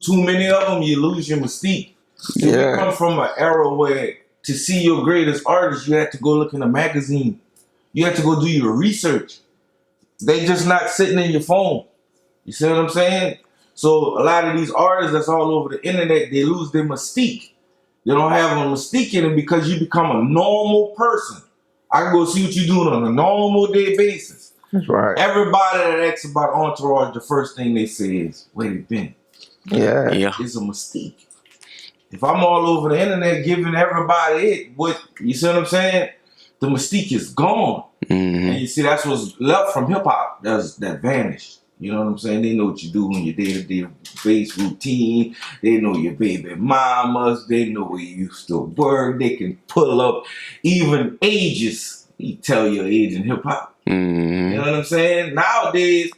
too many of them, you lose your mystique. So we Yeah. come from an era where to see your greatest artist, you had to go look in a magazine. You had to go do your research. They just not sitting in your phone. You see what I'm saying? So a lot of these artists that's all over the internet, they lose their mystique. They don't have a mystique in them because you become a normal person. I can go see what you're doing on a normal day basis. That's right. Everybody that asks about Entourage, the first thing they say is, where you been? Yeah. Yeah. It's a mystique. If I'm all over the internet giving everybody it, what you see what I'm saying? The mystique is gone. And you see, that's what's left from hip hop. That vanished. You know what I'm saying? They know what you do in your day-to-day base routine. They know your baby mamas. They know where you used to work. They can pull up even ages. You tell your age in hip hop. You know what I'm saying? Nowadays,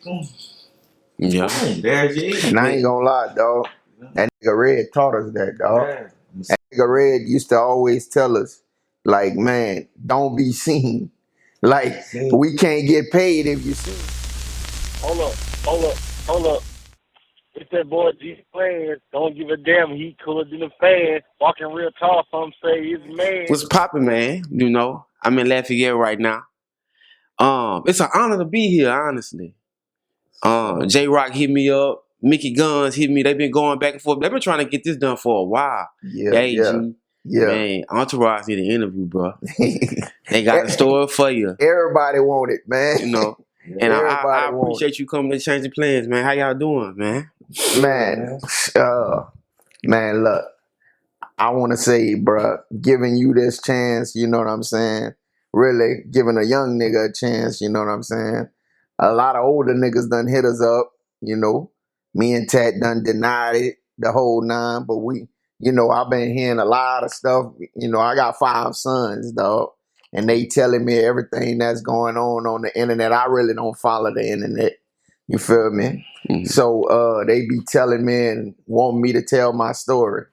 Yeah. there's your age. And I ain't gonna lie, dog. That nigga Red taught us that, dog. Yeah. That nigga Red used to always tell us, like, man, don't be seen. Like, we can't get paid if you seen. Hold up. It's that boy G Planz. Don't give a damn. He cooler than a fan. Walking real tall. Some say he's a man. What's poppin', man? You know, I'm in Lafayette right now. It's an honor to be here, honestly. J Rock hit me up. Mickey Guns hit me. They've been going back and forth. They've been trying to get this done for a while. Yeah. Man, Entourage did an interview, bro. They got a story for you. Everybody want it, man. You know. And I appreciate you coming to Changeofplanz, man. How y'all doing, man? Man, look, I want to say, bro, giving you this chance, you know what I'm saying? Really giving a young nigga a chance, you know what I'm saying? A lot of older niggas done hit us up, you know. Me and Tat done denied it the whole nine, but we, you know, I've been hearing a lot of stuff. You know, I got 5 sons, dog. And they telling me everything that's going on the internet. I really don't follow the internet. You feel me? So they be telling me and want me to tell my story.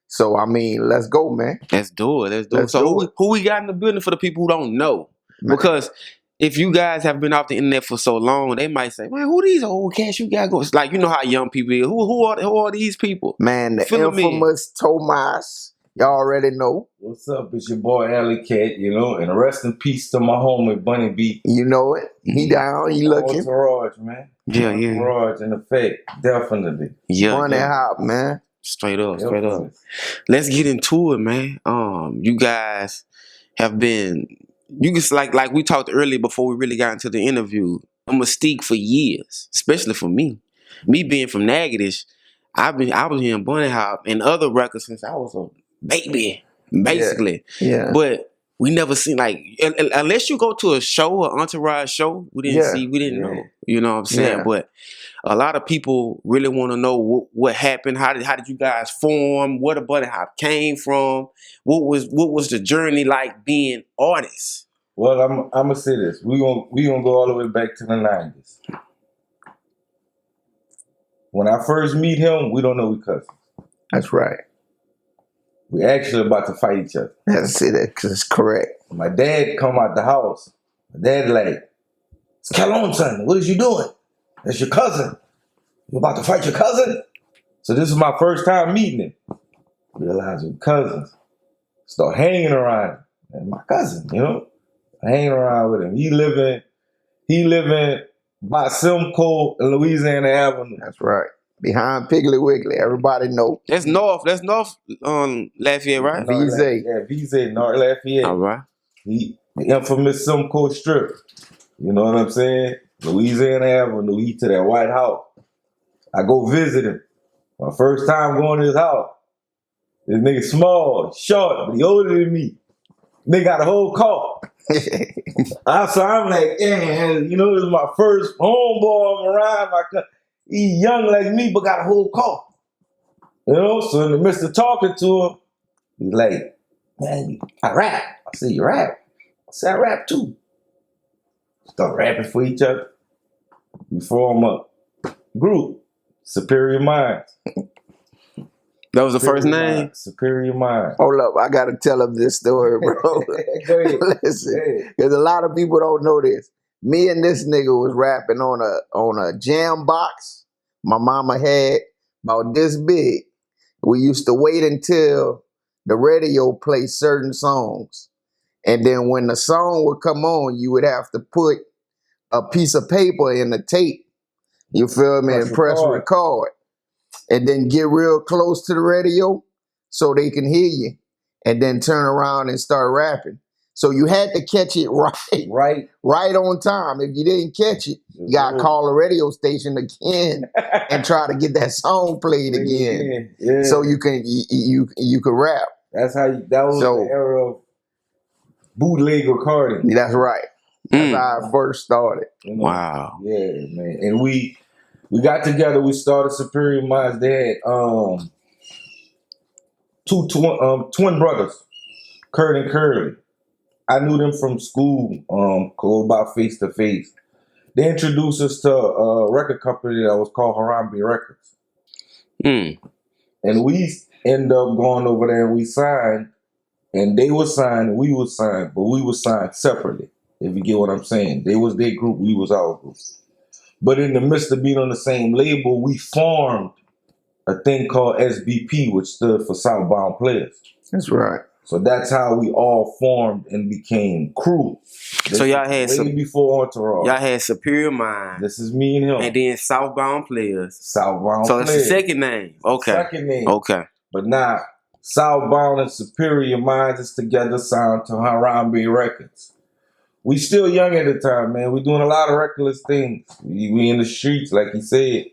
So, I mean, let's go, man. Let's do it. So who we got in the building for the people who don't know? Because if you guys have been off the internet for so long, they might say, man, who these old cats you got going? Like, you know how young people is. Who are these people? Man, the infamous Tomas. Y'all already know. What's up? It's your boy Alley Cat, you know, and rest in peace to my homie Bunny B. You know it. He down, he looking. Entourage, man. Yeah. Entourage in effect, definitely. Yeah. Bunny Hop, man. Straight up. Let's get into it, man. You guys have been, like we talked earlier before we really got into the interview, a mystique for years, especially for me. Me being from Natchitoches, I was hearing Bunny Hop and other records since I was a baby, basically. Yeah. But we never seen, like, unless you go to a show, an Entourage show, we didn't know. You know what I'm saying? Yeah. But a lot of people really want to know what happened. How did you guys form? Where the Bunny Hop came from? What was the journey like being artists? Well, I'm gonna say this. We gonna go all the way back to the 90s. When I first meet him, we don't know we cousins. That's right. We actually about to fight each other. That's it. That's correct. My dad come out the house. My dad like, it's Calhoun, son. What is you doing? That's your cousin. You about to fight your cousin? So this is my first time meeting him. Realize we're cousins. Start hanging around him. And my cousin, you know? Hanging around with him. He living by Simcoe and Louisiana Avenue. That's right. Behind Piggly Wiggly. Everybody know. That's north Lafayette, right? VZ. Yeah, VZ, North Lafayette. All right. The infamous Simcoe Strip. You know what I'm saying? Louisiana Avenue. He to that White House. I go visit him. My first time going to his house. This nigga small, short, but he older than me. Nigga got a whole car. So I'm like, damn, you know, this is my first homeboy I'm around. He young like me, but got a whole car. You know, so in the midst of talking to him, he's like, man, I rap. I said, you rap? I said, I rap too. Start rapping for each other. We form a group, Superior Minds. That was the first name? Superior Minds. Hold up, I gotta tell him this story, bro. Go ahead. Listen, because a lot of people don't know this. Me and this nigga was rapping on a jam box my mama had about this big. We used to wait until the radio played certain songs. And then when the song would come on, you would have to put a piece of paper in the tape. You feel me? And press record. And then get real close to the radio so they can hear you. And then turn around and start rapping. So you had to catch it right on time. If you didn't catch it, you gotta call the radio station again and try to get that song played again. Yeah. So you can rap. That was the era of bootleg recording. That's right. That's how I first started. You know? Wow. Yeah, man. And we got together. We started Superior Minds. They had two twin brothers, Kurt and Curly. I knew them from school, go about face to face. They introduced us to a record company that was called Harambe Records. And we ended up going over there and we signed, and they were signed and we were signed, but we were signed separately, if you get what I'm saying. They was their group, we was our group. But in the midst of being on the same label, we formed a thing called SBP, which stood for Southbound Players. That's right. So that's how we all formed and became crew. So y'all had way before Entourage. Y'all had Superior Minds. This is me and him. And then Southbound Players. Southbound So Players. that's the second name. Okay. Second name. Okay. But now, Southbound and Superior Minds is together, signed to Harambe Records. We still young at the time, man. We doing a lot of reckless things. We in the streets, like he said.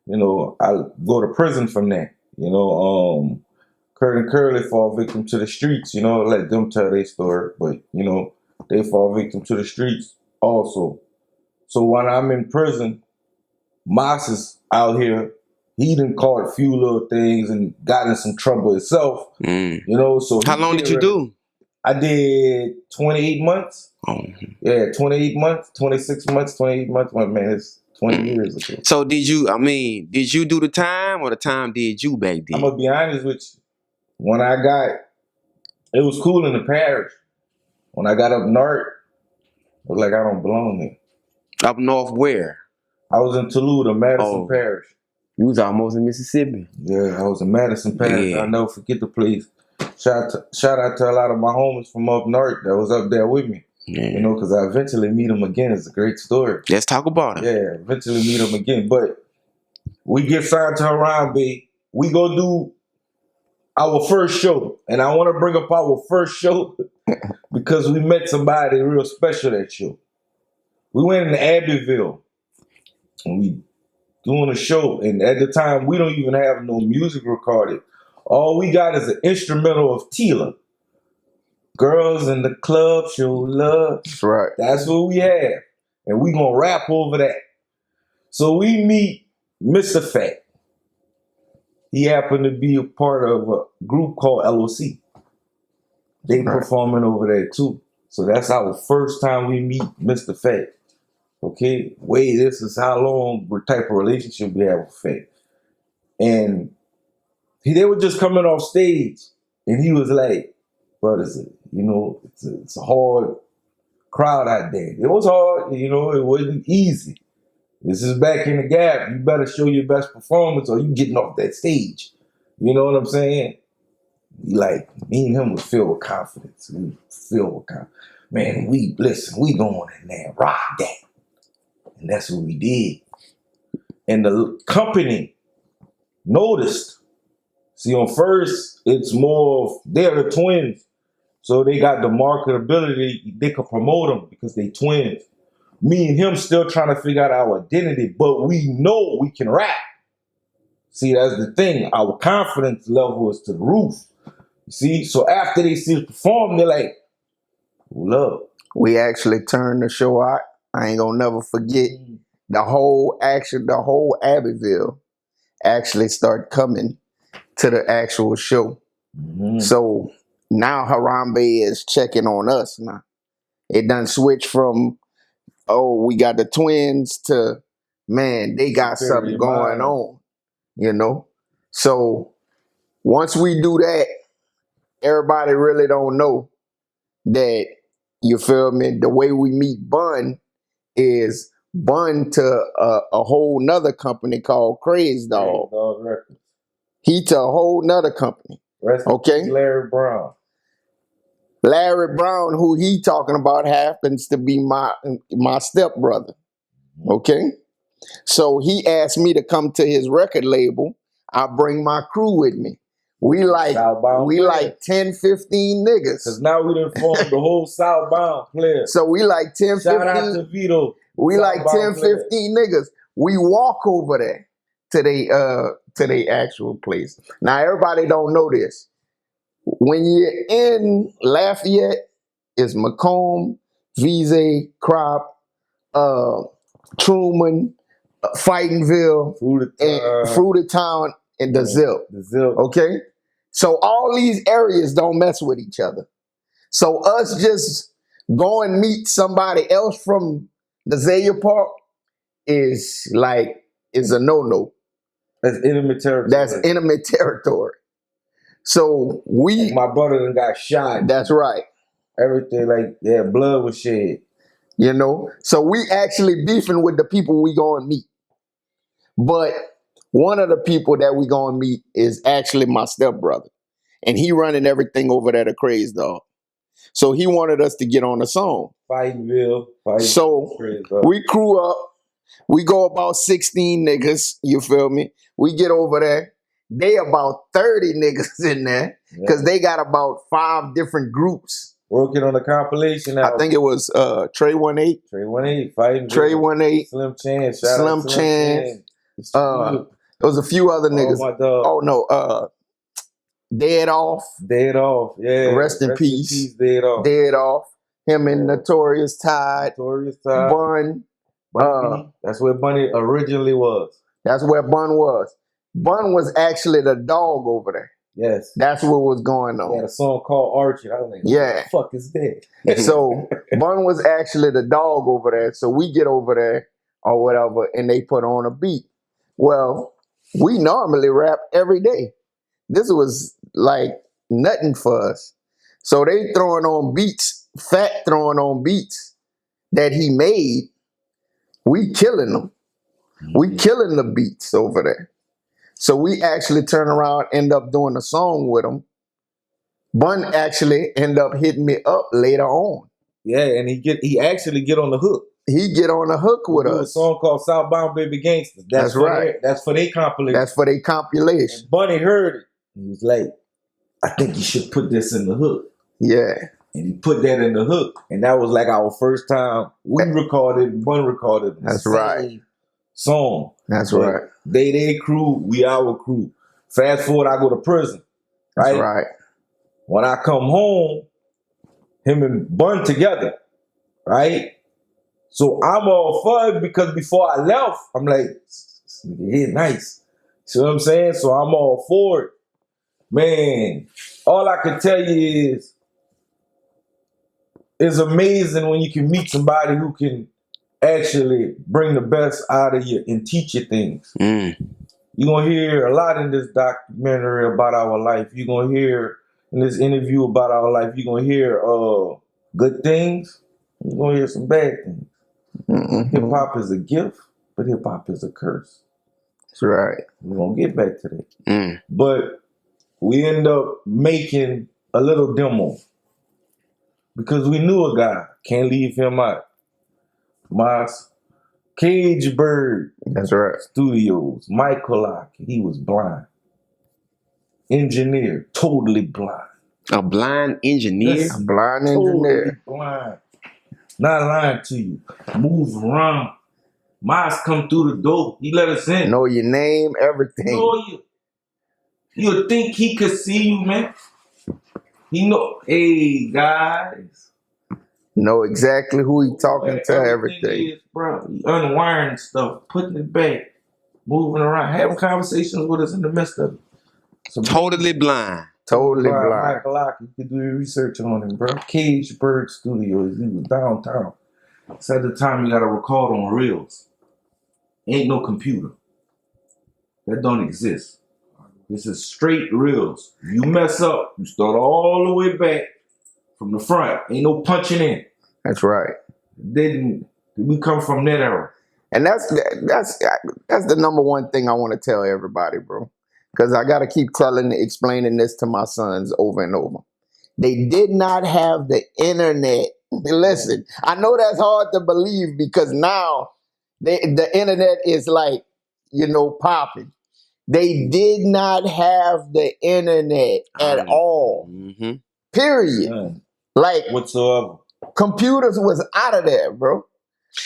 You know, I go to prison from that. You know, Kurt and Curly fall victim to the streets, you know, let them tell their story. But, you know, they fall victim to the streets also. So when I'm in prison, Moss is out here. He done caught a few little things and got in some trouble himself. You know, so how long did you do? I did 28 months. Yeah, 28 months, 26 months, 28 months. Man, it's 20 years ago. So did you do the time or the time did you back then? I'm going to be honest with you. When I got, it was cool in the parish. When I got up north, it was like I don't belong there. Up north where? I was in Toledo, Madison Parish. You was almost in Mississippi. Yeah, I was in Madison Parish. Yeah. I'll never forget the place. Shout out to a lot of my homies from up north that was up there with me. Yeah. You know, because I eventually meet them again. It's a great story. Let's talk about it. Yeah, eventually meet them again. But we get signed to Harambe. We go do our first show. And I want to bring up our first show because we met somebody real special that show. We went in Abbeville and we doing a show. And at the time, we don't even have no music recorded. All we got is an instrumental of Tila. Girls in the club show love. That's right. That's what we have. And we gonna rap over that. So we meet Mr. Fat. He happened to be a part of a group called LOC. They performing over there too. So that's our first time we meet Mr. Fat. Okay? This is how long, what type of relationship we have with Fat. And they were just coming off stage and he was like, brothers, you know, it's a hard crowd out there. It was hard, you know, it wasn't easy. This is back in the gap. You better show your best performance or you getting off that stage. You know what I'm saying? Like, me and him was filled with confidence. We were filled with confidence. Man, we going in there, rock that. And that's what we did. And the company noticed. See, on first, it's more of, they're the twins. So they got the marketability. They could promote them because they twins. Me and him still trying to figure out our identity, but we know we can rap. See, that's the thing. Our confidence level is to the roof. You see? So after they see us perform, they're like, love. We actually turned the show out. I ain't gonna never forget the whole Abbeville actually started coming to the actual show. So now Harambe is checking on us now. It done switched from, we got the twins to, man, they got something going on, you know? So once we do that, everybody really don't know that, you feel me? The way we meet Bun is Bun to a whole nother company called Crazy Dog. Dog Records. He to a whole nother company. Rest in Okay. peace, Larry Brown. Larry Brown, who he talking about, happens to be my stepbrother. Okay. So he asked me to come to his record label. I bring my crew with me. We like Southbound we Players. like 10, 15 niggas. Cause now we done formed the whole Southbound Players. So we like 10, Shout 15. out to Vito. We like 10, Southbound 15 niggas. We walk over there to they actual place. Now everybody don't know this. When you're in Lafayette, it's Macomb, Vise, Crop, Truman, Fightingville, Fruitertown, and the Zip. The Zip. Okay? So all these areas don't mess with each other. So us just go and meet somebody else from the Zaya Park is a no-no. That's enemy territory. That's enemy territory. So we... Like my brother done got shot. That's right. Everything, blood was shed. You know? So we actually beefing with the people we go and meet. But one of the people that we go and meet is actually my stepbrother. And he running everything over there to Crazy Dog. So he wanted us to get on the song. Fightingville. So we crew up. We go about 16 niggas. You feel me? We get over there. They about 30 niggas in there. Because they got about 5 different groups. Working on a compilation album. I think it was Trey 18. Trey 18. Fightingville. Trey 18. Slim Chance. Slim Chance. There was a few other niggas. Oh, my dog. Oh, no. Dead Off. Dead Off, yeah. Rest in peace. Dead Off. Dead Off. Him and Notorious Tide. Bun. That's where Bunny originally was. That's where Bun was. Bun was actually the dog over there. Yes. That's what was going on. He had a song called Archie. I was like, yeah. What the fuck is that? So Bun was actually the dog over there. So we get over there or whatever and they put on a beat. Well, we normally rap every day. This was like nothing for us. So they throwing on beats, Fat throwing on beats that he made. We killing them. We killing the beats over there. So we actually turn around, end up doing a song with him. Bun actually end up hitting me up later on. Yeah, and he actually get on the hook. He get on the hook with us. A song called Southbound Baby Gangsters. That's right. That's for their compilation. That's for their compilation. And Bunny heard it. He was like, I think you should put this in the hook. Yeah. And he put that in the hook. And that was like our first time we recorded, Bun recorded the same song. That's right. They crew, we our crew. Fast forward, I go to prison. Right? That's right. When I come home, him and Bun together. Right? So I'm all for it because before I left, I'm like, this nigga here nice. See what I'm saying? So I'm all for it. Man, all I can tell you is it's amazing when you can meet somebody who can actually bring the best out of you and teach you things. You're going to hear a lot in this documentary about our life. You're going to hear in this interview about our life. You're going to hear good things. You're going to hear some bad things. Hip-hop is a gift, but hip-hop is a curse. That's right. We're going to get back to that. But we end up making a little demo because we knew a guy. Can't leave him out. My Cage Bird. That's right. Studios. Michael Locke. He was blind. Engineer. Totally blind. A blind engineer? A blind engineer. Totally blind. Not lying to you. Move around. Miles come through the door. He let us in. Know your name, everything. Know you. You think he could see you, man? He know. Hey, guys. Know exactly who he talking to, everything. Is, bro, he unwiring stuff, putting it back, moving around, having conversations with us in the midst of it. So totally blind. Totally blind. Michael Locke, you could do your research on him, bro. Cage Bird Studios. He was downtown. So at the time, you got to record on reels. Ain't no computer. That don't exist. This is straight reels. You mess up, you start all the way back from the front. Ain't no punching in. That's right. We come from that era. And that's the number one thing I want to tell everybody, bro. Because I got to keep explaining this to my sons over and over. They did not have the internet. Listen, I know that's hard to believe because now the internet is like, popping. They did not have the internet at all. Mm-hmm. Period. None Like whatsoever. computers was out of there, bro.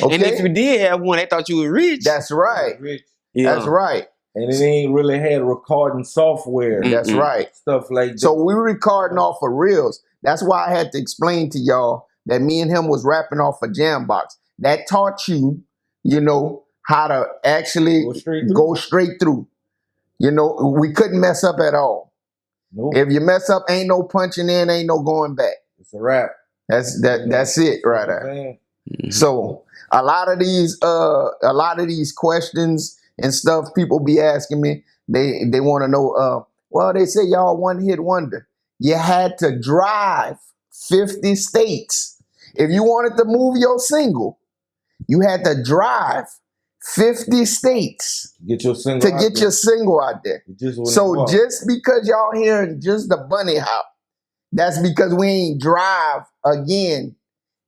Okay? And if you did have one, they thought you were rich. That's right. Rich. Yeah. That's right. And it ain't really had recording software. That's right. Stuff like that. So we recording off of reels. That's why I had to explain to y'all that me and him was rapping off a Jambox. That taught you, how to actually go straight through. We couldn't mess up at all. Nope. If you mess up, ain't no punching in, ain't no going back. It's a wrap. That's it right there. Mm-hmm. So a lot of these questions and stuff people be asking me, they want to know, well, they say y'all one-hit wonder. You had to drive 50 states. If you wanted to move your single, you had to drive 50 states Get your single to get your single out there. So just because y'all hearing just the bunny hop, that's because we ain't drive again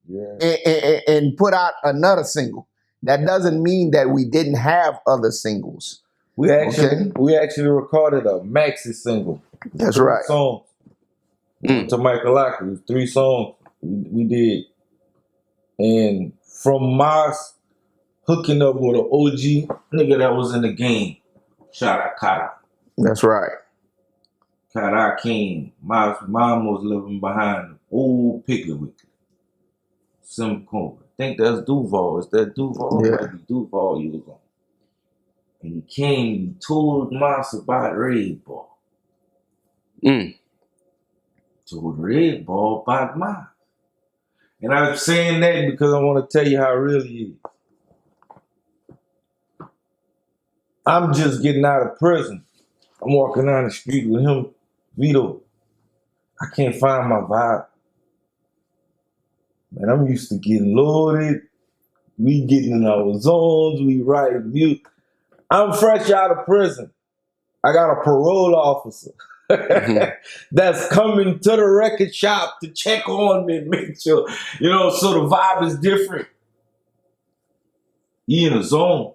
and put out another single. That doesn't mean that we didn't have other singles. We actually recorded a maxi single. That's right. Songs to Michael Lockley. 3 songs we did. And from Mars hooking up with an OG nigga that was in the game. Shout out Kata. That's right. Kata came. My mom was living behind old Piggly Simcoe. I think that's Duval. Is that Duval? Yeah. Might be Duval you was on. And he came and he told Moss about Red Ball. Told Red Ball about Moss. And I'm saying that because I want to tell you how real he is. I'm just getting out of prison. I'm walking down the street with him, Vito. I can't find my vibe. Man, I'm used to getting loaded. We getting in our zones. We writing music. I'm fresh out of prison. I got a parole officer that's coming to the record shop to check on me and make sure, so the vibe is different. He in a zone.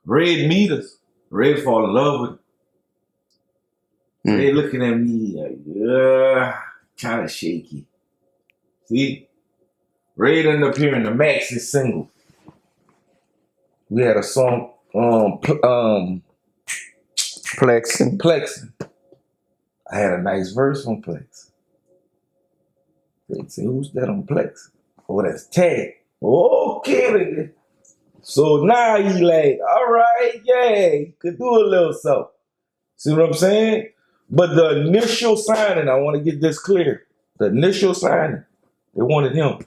Red meet us. Red fall in love with him. Red looking at me like, kind of shaky. See? Red ended up hearing the maxi single. We had a song, Plexing. I had a nice verse on Plex. They say, who's that on Plex? Oh, that's Tag. Okay. So now he like, all right, yeah, he could do a little something. See what I'm saying? But the initial signing, I want to get this clear. The initial signing, they wanted him.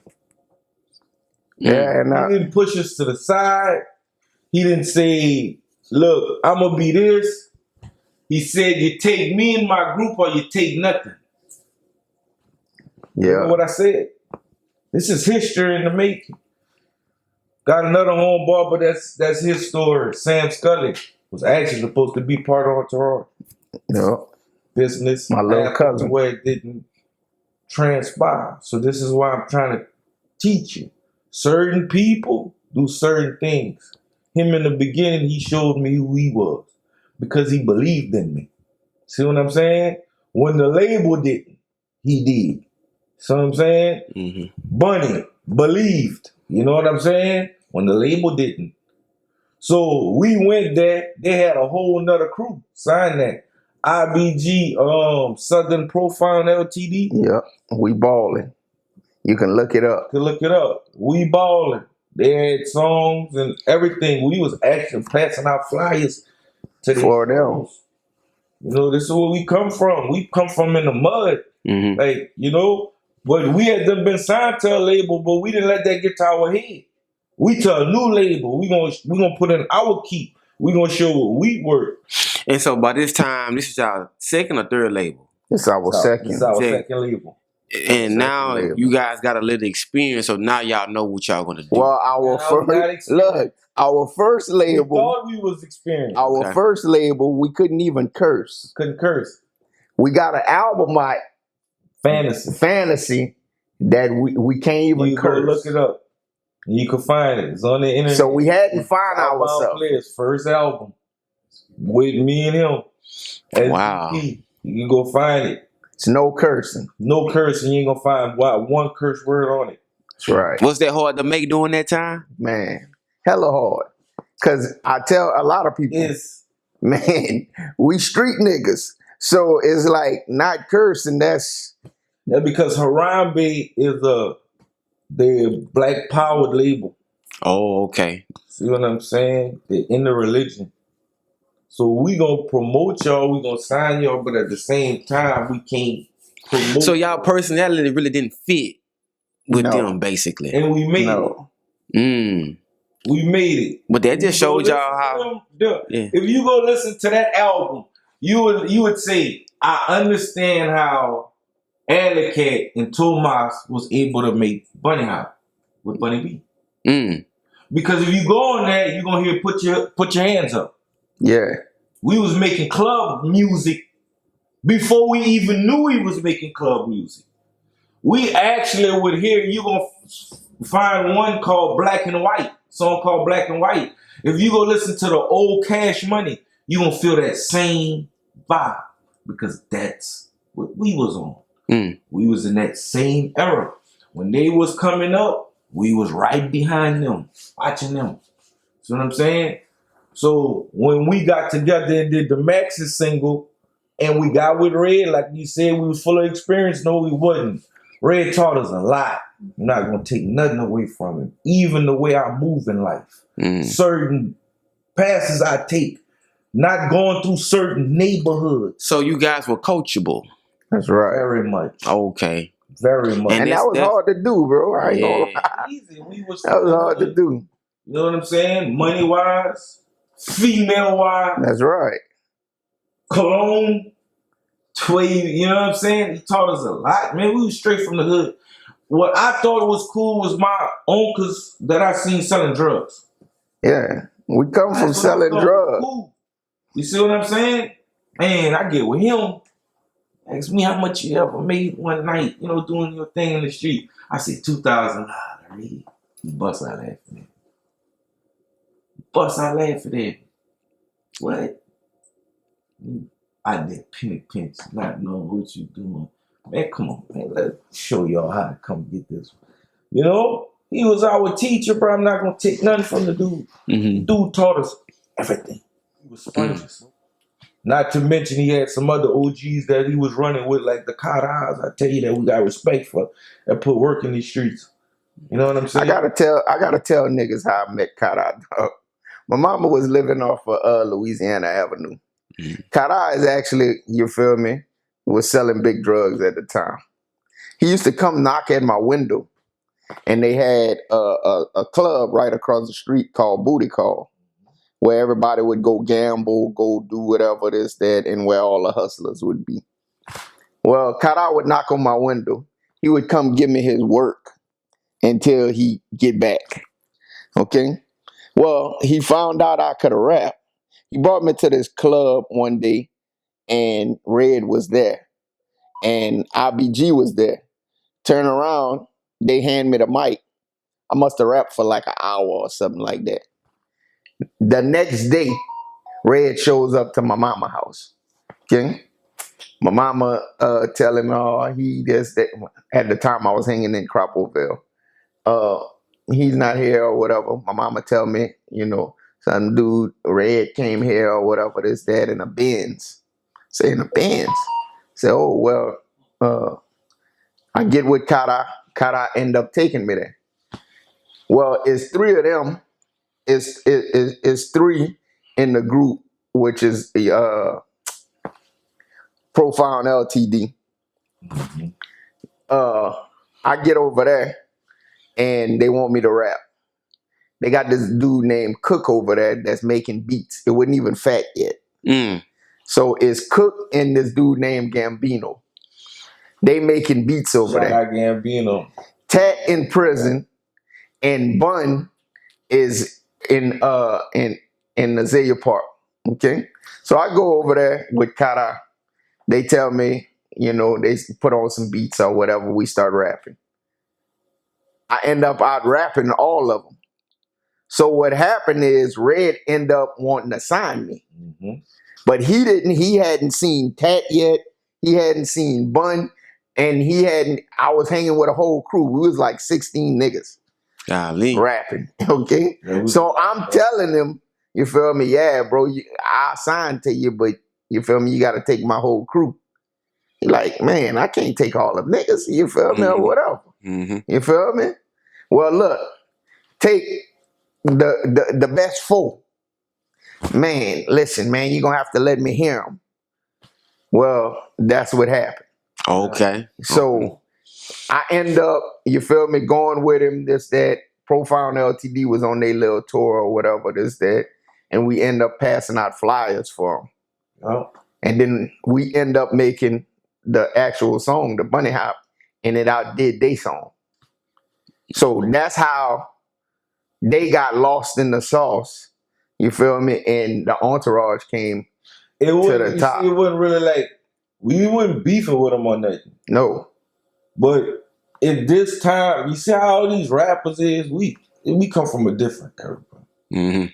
Yeah, and he didn't push us to the side. He didn't say, look, I'm going to be this. He said, you take me in my group or you take nothing. Yeah. You know what I said? This is history in the making. Got another homeboy, but that's his story. Sam Scully was actually supposed to be part of Entourage. Yeah. Business. My little cousin. Where it didn't transpire. So this is why I'm trying to teach you. Certain people do certain things. Him in the beginning, he showed me who he was because he believed in me. See what I'm saying? When the label didn't, he did. See what I'm saying? Mm-hmm. Bunny believed. You know what I'm saying? When the label didn't. So we went there. They had a whole nother crew sign that. IBG, Southern Profile Ltd. Yep, we balling. You can look it up. We balling. They had songs and everything. We was actually passing out flyers to these shows. This is where we come from. We come from in the mud. Mm-hmm. But we had been signed to a label, but we didn't let that get to our head. We to a new label. We gonna put in our keep. We gonna show what we work. And so by this time, this is our second or third label? It's our second. It's our second label. And now label. you guys got a little experience, so now y'all know what y'all gonna do. Well, our first We label, thought we was experienced. our first label, we couldn't even curse. Couldn't curse. We got an album out, Fantasy, that we can't even You curse. go look it up. You can find it. It's on the internet. So we had to find Outbound ourselves. Players' first album with me and him. Wow. SVP. You can go find it. It's no cursing. No cursing. You ain't gonna find one curse word on it. That's right. Was that hard to make during that time? Man, hella hard. Cause I tell a lot of people, man, we street niggas. So it's like not cursing, that's because Harambe is the black powered label. Oh, okay. See what I'm saying? They're in the religion. So we gonna promote y'all, we gonna sign y'all, but at the same time we can't promote. So y'all personality really didn't fit with them, basically. And we made it. We made it. But that just showed y'all how. If you go listen to that album, you would say, I understand how Alicat and Tomas was able to make Bunny Hop with Bunny B. Because if you go on there, you're gonna hear put your hands up. Yeah. We was making club music before we even knew we was making club music. We actually would hear, you gonna find one called Black and White, song called Black and White. If you go listen to the old Cash Money, you gonna feel that same vibe because that's what we was on. We was in that same era. When they was coming up, we was right behind them, watching them. See what I'm saying? So when we got together and did the Maxis single, and we got with Red, like you said, we was full of experience. No, we wasn't. Red taught us a lot. I'm not gonna take nothing away from him. Even the way I move in life, certain passes I take, not going through certain neighborhoods. So you guys were coachable. That's right. Very much. Okay. Very much. And that was hard to do, bro. I ain't gonna lie. Easy. That was hard to do. You know what I'm saying? Money wise, female wise. That's right. Cologne, you know what I'm saying? He taught us a lot, man. We was straight from the hood. What I thought was cool was my uncles that I seen selling drugs. Yeah, we come from selling drugs. Cool. You see what I'm saying? Man, I get with him. Ask me how much you ever made one night, you know, doing your thing in the street. I said $2,000. He bust out laughing at me. Bust out laughing at me. What? I did penny pinch, not knowing what you doing. Man, come on, man. Let's show y'all how to come get this one. You know, he was our teacher, but I'm not gonna take nothing from the dude. The dude taught us everything. He was sponges. Not to mention he had some other OGs that he was running with, like the Karas. I tell you that we got respect for that put work in these streets. You know what I'm saying? I gotta tell niggas how I met Kara. My mama was living off of Louisiana Avenue. Kara is actually, you feel me, was selling big drugs at the time. He used to come knock at my window, and they had a club right across the street called Booty Call, where everybody would go gamble, go do whatever this, that, and where all the hustlers would be. Well, Kara would knock on my window. He would come give me his work until he get back. Okay? Well, he found out I could rap. He brought me to this club one day, and Red was there, and IBG was there. Turn around, they hand me the mic. I must have rapped for like an hour or something like that. The next day, Red shows up to my mama house. Okay? My mama tell him, oh, he just, at the time I was hanging in Cropperville. He's not here or whatever. My mama tell me, you know, some dude, Red came here or whatever, this, that, in a Benz. Say in a Benz. Say, oh, well, I get with Kara. Kara end up taking me there. Well, it's three of them. It's three in the group, which is the Profound LTD. I get over there, and they want me to rap. They got this dude named Cook over there that's making beats. It wasn't even fat yet. So it's Cook and this dude named Gambino. They making beats over Shout there. out Gambino. Tat in prison, and Bun is in Azalea Park. Okay, so I go over there with Kata. They tell me, you know, they put on some beats or whatever. We start rapping. I end up out rapping all of them. So what happened is Red end up wanting to sign me, but he didn't. He hadn't seen Tat yet. He hadn't seen Bun, and he hadn't. I was hanging with a whole crew. We was like 16 niggas Golly. rapping. Okay, so I'm telling him, you feel me? Yeah, bro, I signed to you, but you feel me? You got to take my whole crew. He like, man, I can't take all the niggas. You feel me? Or whatever. You feel me? Well, look, take the best four. Man, listen, man, you're gonna have to let me hear them. Well, that's what happened. Okay. So I end up, you feel me, going with him, this, that. Profile and LTD was on their little tour or whatever, this, that. And we end up passing out flyers for them. Oh. And then we end up making the actual song, the Bunny Hop, and it outdid their song. So that's how they got lost in the sauce. You feel me? And the Entourage came to the top. It wasn't really like, we wasn't beefing with them on nothing. No. But at this time, you see how all these rappers is, we come from a different era, bro.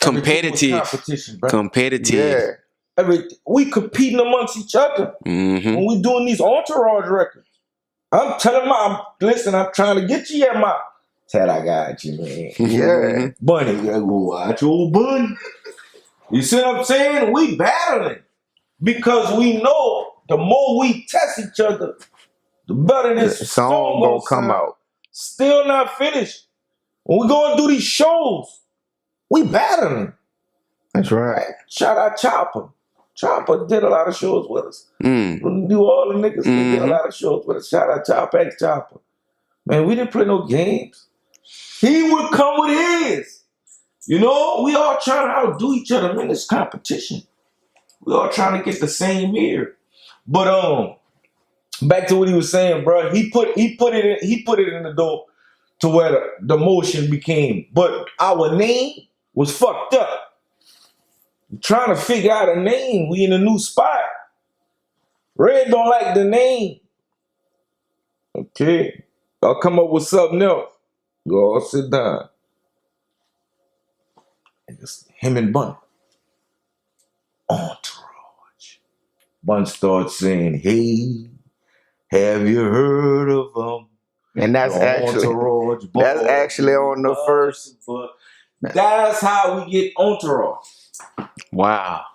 Competitive. Competition, bro. Competitive. Yeah. We competing amongst each other when we doing these Entourage records. I'm telling listen, I'm trying to get you at my. Tat, I got you, man. Yeah. Bunny, you gotta go watch old Bunny. You see what I'm saying? We battling because we know the more we test each other, the better this song gonna come out. Still not finished. When we go and do these shows, we battling. That's right. Shout out Chopper. Chopper did a lot of shows with us. New Orleans niggas did a lot of shows with us. Shout out Chopper, ex-Chopper. Man, we didn't play no games. He would come with his. You know, we all trying to outdo each other in this competition. We all trying to get the same ear. But back to what he was saying, bro. He put it in the door to where the motion became. But our name was fucked up. We're trying to figure out a name. We in a new spot. Red don't like the name. Okay. I'll come up with something else. You all sit down. And it's him and Bun. Entourage. Bun starts saying, hey, have you heard of them? And that's actually on the first. That's how we get Entourage. Wow.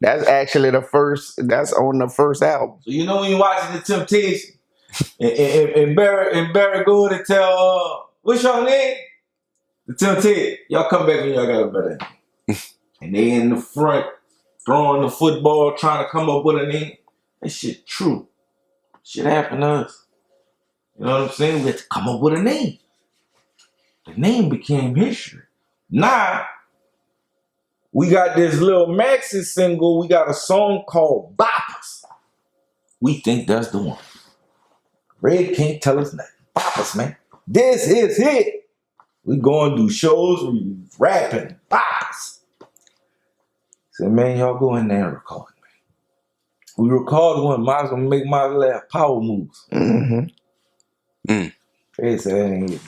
That's actually that's on the first album. So you know when you're watching The Temptation, and Barry go to tell, what's your name? The Temptation. Y'all come back when y'all got a better name. And they in the front, throwing the football, trying to come up with a name. That shit true. Shit happened to us. You know what I'm saying? We had to come up with a name. The name became history. Now, we got this little Maxi single. We got a song called Boppers. We think that's the one. Red can't tell us nothing. Boppers, man. This is it. We going to do shows. We rapping. Boppers. Said, man, y'all go in there and record, man. We record one. Might as well make my little power moves. They said,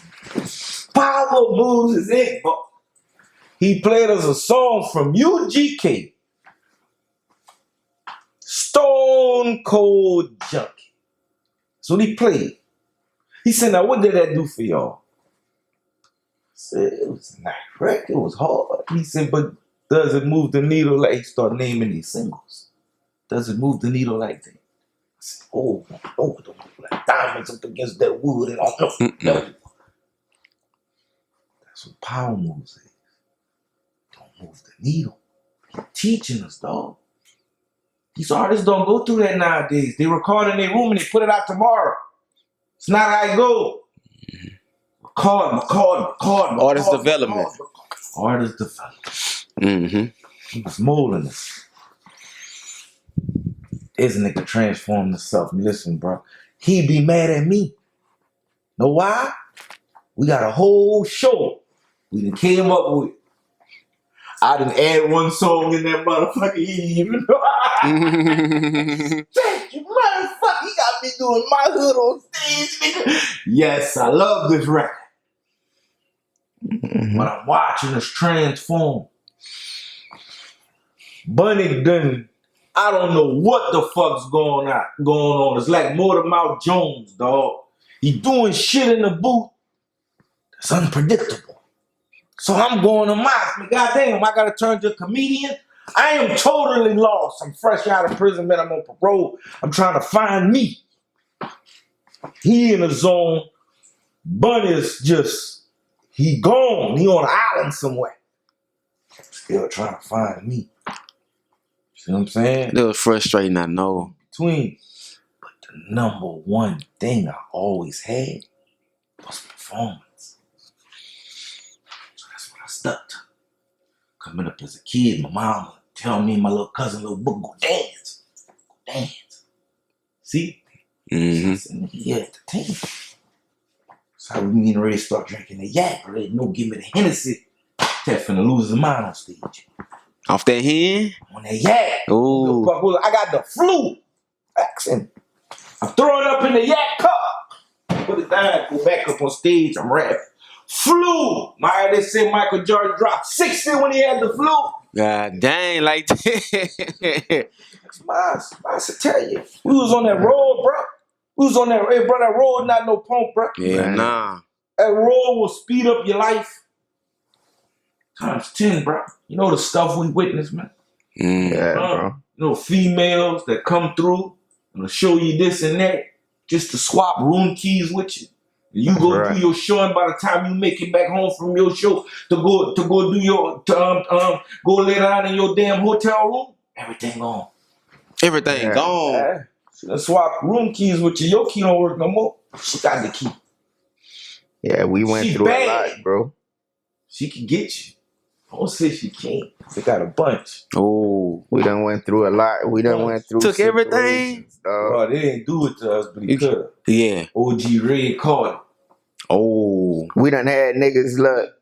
power moves is it, but he played us a song from UGK. Stone Cold Junkie. That's what he played. He said, now what did that do for y'all? I said, it was a nice record. It was hard. He said, but does it move the needle like he started naming these singles? Does it move the needle like that? I said, oh, it don't move like diamonds up against that wood and all that. No. That's what power moves is. Move the needle. He's teaching us, dog. These artists don't go through that nowadays. They record in their room and they put it out tomorrow. It's not how it go. Record. Artist development. Artist development. He was molding us. This nigga transformed himself. Listen, bro. He be mad at me. Know why? We got a whole show we done came up with. I done add one song in that motherfucker. He didn't even know. Thank you, motherfucker. He got me doing my hood on stage, nigga. Yes, I love this record. But I'm watching us transform. Bunny done, I don't know what the fuck's going on. It's like Mortimer Jones, dog. He doing shit in the booth that's unpredictable. So I'm going to mine. Goddamn, I gotta turn to a comedian. I am totally lost. I'm fresh out of prison, man. I'm on parole. I'm trying to find me. He in the zone. Bunny's just, he gone. He on an island somewhere. Still trying to find me. See what I'm saying? That was frustrating, I know. Between. But the number one thing I always had was performance. So that's what I stuck to. Coming up as a kid, my mama tell me and my little cousin, little book, go dance. Go dance. See? Mm-hmm. Yeah, at the team. So I was getting ready to start drinking the yak. Ready to give me the Hennessy. Tech finna lose his mind on stage. Off that hand? On that yak. Ooh. I got the flu. Accent. I'm throwing up in the yak cup. Put it down, go back up on stage. I'm rapping. Flu. They say Michael Jordan dropped 60 when he had the flu. God dang, like that. I should tell you. We was on that road, bro. We was on that, hey, bro, that road not no pump, bro. Yeah, nah. That road will speed up your life. Times 10, bro. You know the stuff we witnessed, man. Yeah, bro. You know, females that come through and show you this and that just to swap room keys with you. You go do your show, and by the time you make it back home from your show to go do your go lay down in your damn hotel room, everything gone. Everything gone. Yeah. She swap room keys with you. Your key don't work no more. She got the key. Yeah, we went through a lot, bro. She can get you. I don't say she can't. They got a bunch. Oh, we done went through a lot. We done went through. Took everything. Bro, they didn't do it to us, but he could. Yeah. OG Red caught it. Oh. We done had niggas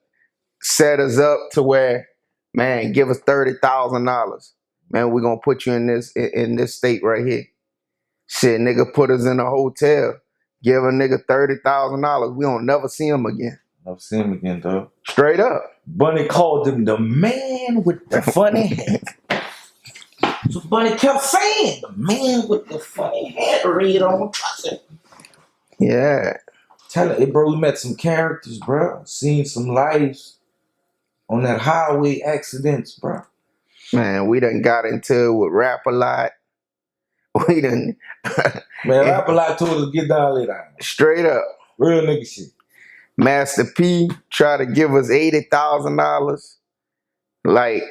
set us up to where, man, give us $30,000. Man, we gonna put you in this state right here. Shit, nigga put us in a hotel. Give a nigga $30,000. We don't never see him again. Never see him again, though. Straight up. Bunny called him the man with the funny hat. So Bunny kept saying, the man with the funny hat, Red, on trust him. Yeah. Tell it, hey, bro, we met some characters, bro. Seen some lives on that highway accidents, bro. Man, we done got into it with Rap a Lot. We done... Man, Rap a Lot told us get down, lay down. Straight up. Real nigga shit. Master P tried to give us $80,000. Like,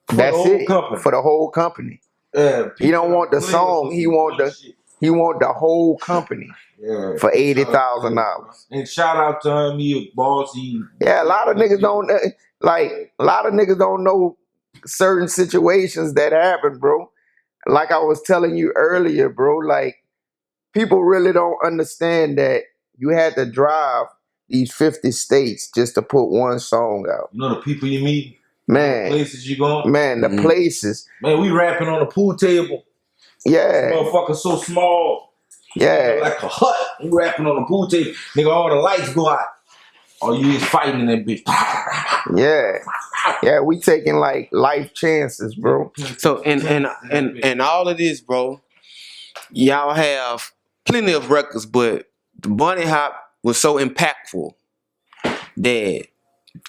that's it. Company. For the whole company. Yeah, he don't want the song. He want the whole company. Yeah. For $80,000. And shout out to him, he a boss. Yeah, a lot of niggas don't know certain situations that happen, bro. Like I was telling you earlier, bro, like people really don't understand that you had to drive these 50 states just to put one song out. You know the people you meet? Man. The places you going? Man, the places. Man, we rapping on a pool table. Yeah. This motherfucker so small. Yeah. Like a hut. We rapping on a pool table. Nigga, all the lights go out. Or you is fighting in that bitch. Yeah. Yeah, we taking like life chances, bro. So and all of this, bro, y'all have plenty of records, but the Bunny Hop was so impactful that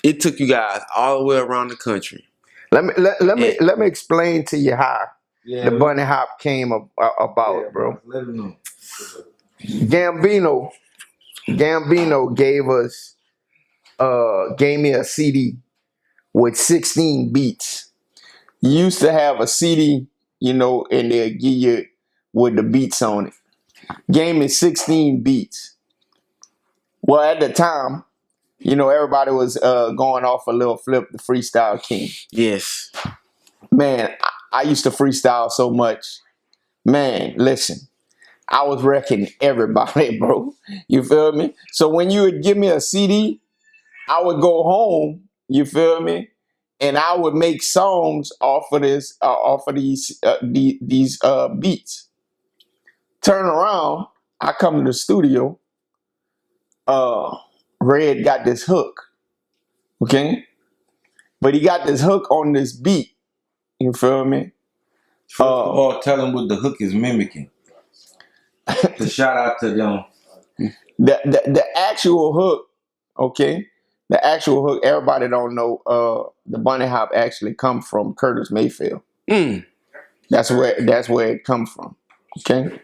it took you guys all the way around the country. Let me explain to you how the Bunny Hop came about, bro. Let him know. Gambino gave me a CD with 16 beats. You used to have a CD, and they'll give you with the beats on it. Gave me 16 beats. Well, at the time, everybody was going off a little Flip the Freestyle King. Yes. Man, I used to freestyle so much. Man, listen, I was wrecking everybody, bro. You feel me? So when you would give me a CD, I would go home, you feel me? And I would make songs off of these beats. Turn around, I come to the studio, Red got this hook, okay? But he got this hook on this beat, you feel me? First of all, tell him what the hook is mimicking. To shout out to them. The actual hook, okay? The actual hook, everybody don't know the bunny hop actually come from Curtis Mayfield. Mm. That's where it come from. Okay?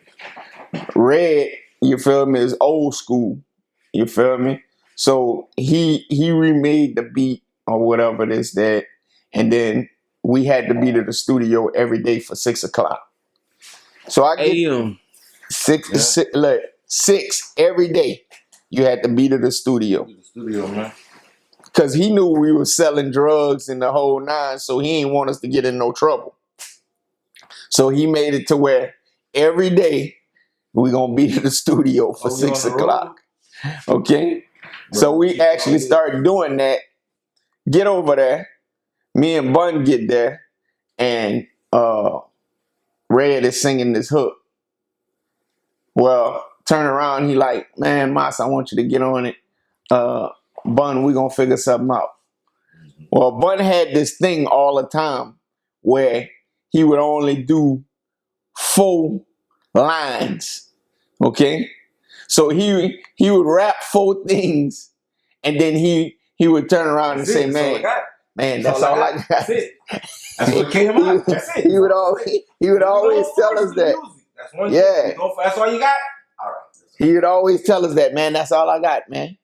Red, you feel me, is old school. You feel me? So he remade the beat or whatever it is that, and then we had to be to the studio every day for 6 o'clock. So I get AM. six every day. You had to be to the studio. The studio, man. Cause he knew we were selling drugs and the whole nine, so he didn't want us to get in no trouble. So he made it to where every day we gonna be to the studio for 6 o'clock. Okay? Bro, so we actually started doing that. Get over there. Me and Bun get there, and Red is singing this hook. Well, turn around, he like, man, Mas, I want you to get on it. Bun, we gonna figure something out. Well, Bun had this thing all the time where he would only do 4 lines. Okay? So he would rap 4 things, and then he would turn around and say, man, that's all I got. That's it. That's what came out. That's it. He would always tell us that. That's one Yeah. That's all you got? All right. He would always tell us that, man, that's all I got, man.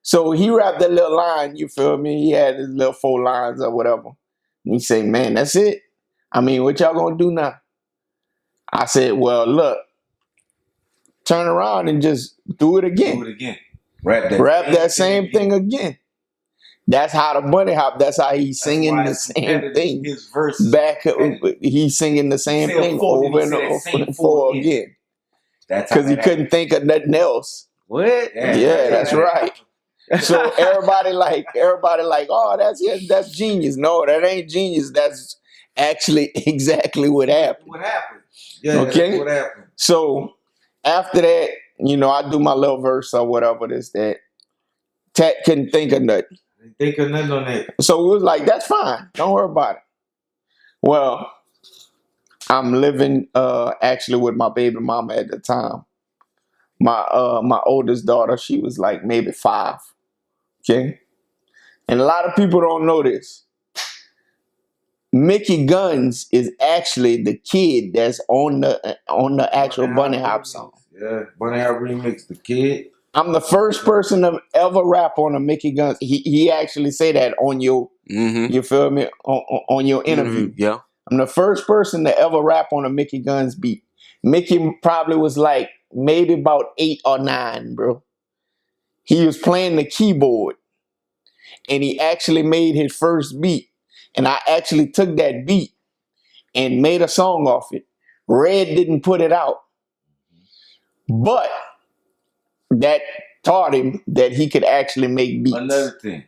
So he rapped that little line, you feel me? He had his little 4 lines or whatever. And he say, man, that's it. I mean, what y'all gonna do now? I said, well, look, turn around and just do it again. Do it again. Rap that same thing again. That's how the bunny hop, that's how he's singing the same thing. His verse back, he's singing the same thing over and over again. Because he couldn't think of nothing else. What? Yeah, that's right. So everybody like, oh, that's genius. No, that ain't genius. That's actually exactly what happened. What happened? Yeah, okay. That's what happened. So after that, I do my little verse or whatever it is that Tat couldn't think of nothing. Think of nothing on that. So it was like, that's fine. Don't worry about it. Well, I'm living actually with my baby mama at the time. My oldest daughter, she was like maybe 5. Okay? And a lot of people don't know this. Mickey Guns is actually the kid that's on the actual Bunny Hop song. Yeah, Bunny Hop remix, the kid. I'm the first person to ever rap on a Mickey Guns. He actually say that on your, you feel me, on your interview. Yeah. I'm the first person to ever rap on a Mickey Guns beat. Mickey probably was like maybe about 8 or 9, bro. He was playing the keyboard, and he actually made his first beat. And I actually took that beat and made a song off it. Red didn't put it out, but that taught him that he could actually make beats. Another thing,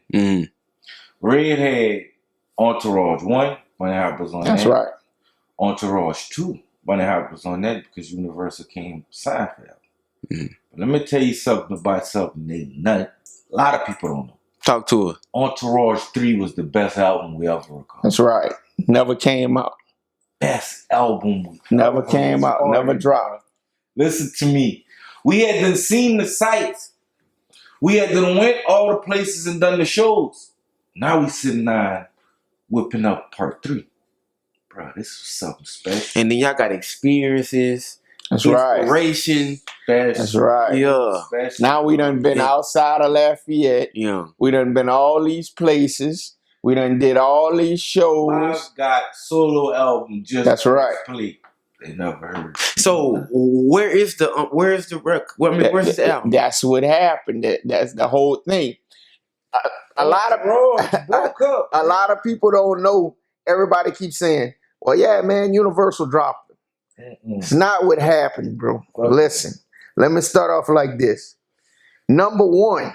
Red had Entourage 1, Bunny Hop was on that. That's right. Entourage 2, Bunny Hop was on that because Universal came signed for that. But let me tell you something about something a lot of people don't know. Talk to her. Entourage 3 was the best album we ever recorded. That's right. Never came out. Best album. Never came out. Never dropped. Listen to me. We had done seen the sights. We had done went all the places and done the shows. Now we sitting down whipping up part 3. Bro, this was something special. And then y'all got experiences. That's right. Inspiration. That's right. Yeah. Special. Now we done been outside of Lafayette. Yeah. We done been all these places. We done did all these shows. Miles got solo album just That's right. Play. They never heard. So where's the record? Where's the album? That's what happened. That's the whole thing. A lot of people don't know. Everybody keeps saying, "Well, yeah, man, Universal dropped it." It's not what happened, bro. Listen, let me start off like this. Number one,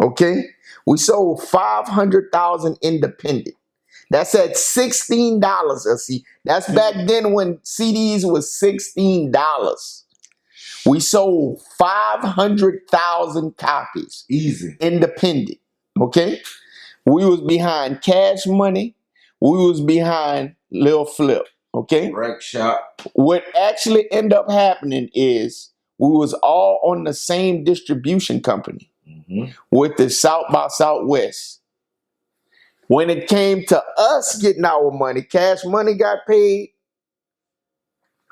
okay, we sold 500,000 independent. That's at $16. See, that's back then when CDs was $16. We sold 500,000 copies. Easy. Independent. Okay? We was behind Cash Money. We was behind Lil Flip. Okay? Wreck Shop. What actually ended up happening is we was all on the same distribution company with the South by Southwest. When it came to us getting our money, Cash Money got paid,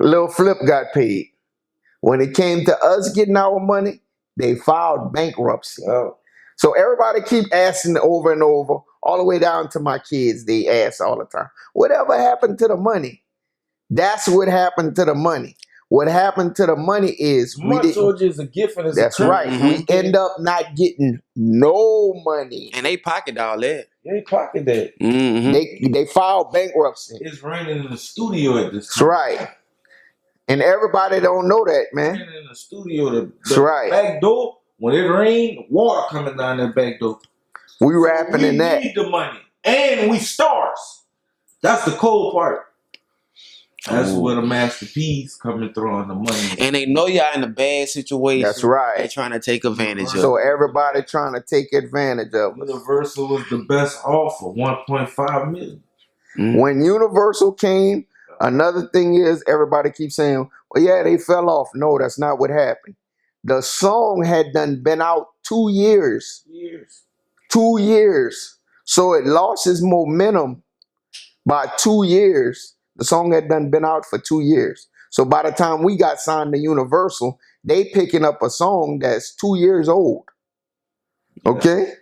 Lil Flip got paid. When it came to us getting our money, they filed bankruptcy. Oh. So everybody keep asking over and over, all the way down to my kids, they ask all the time, whatever happened to the money? That's what happened to the money. What happened to the money is we didn't. Is a gift and it's That's a curse. right. We end up not getting no money. And they pocket all that. They pocket that. They filed bankruptcy. It's raining in the studio at this That's time. right. And everybody don't know that, man. It's raining in the studio. That's right. Back door, when it rained, water coming down that back door. We rapping in that. We need the money. And we stars. That's the cold part. That's where the masterpiece coming through on the money. And they know y'all in a bad situation. That's right. They trying to take advantage of it. So everybody trying to take advantage of us. Universal was the best offer, 1.5 million. When Universal came, another thing is everybody keeps saying, well, yeah, they fell off. No, that's not what happened. The song had been out 2 years. 2 years. So it lost its momentum by 2 years. The song had been out for 2 years. So by the time we got signed to Universal, they picking up a song that's 2 years old. Okay? Yeah.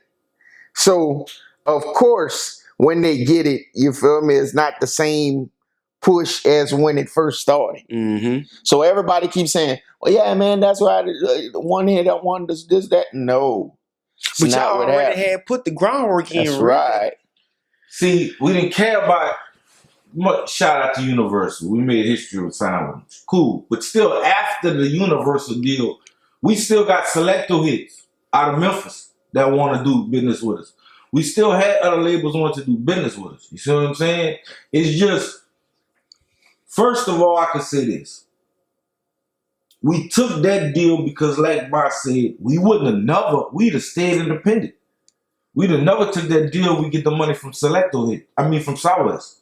So, of course, when they get it, you feel me, it's not the same push as when it first started. So everybody keeps saying, well, yeah, man, that's why one hit, I won this, that. No. But y'all already had put the groundwork in. That's right. See, we didn't care about shout out to Universal. We made history with signing. Cool. But still, after the Universal deal, we still got selecto hits out of Memphis that want to do business with us. We still had other labels want to do business with us. You see what I'm saying? It's just, first of all, I could say this. We took that deal because, like Bob said, we'd have stayed independent. We'd have never took that deal. We get the money from selecto hit. From Southwest.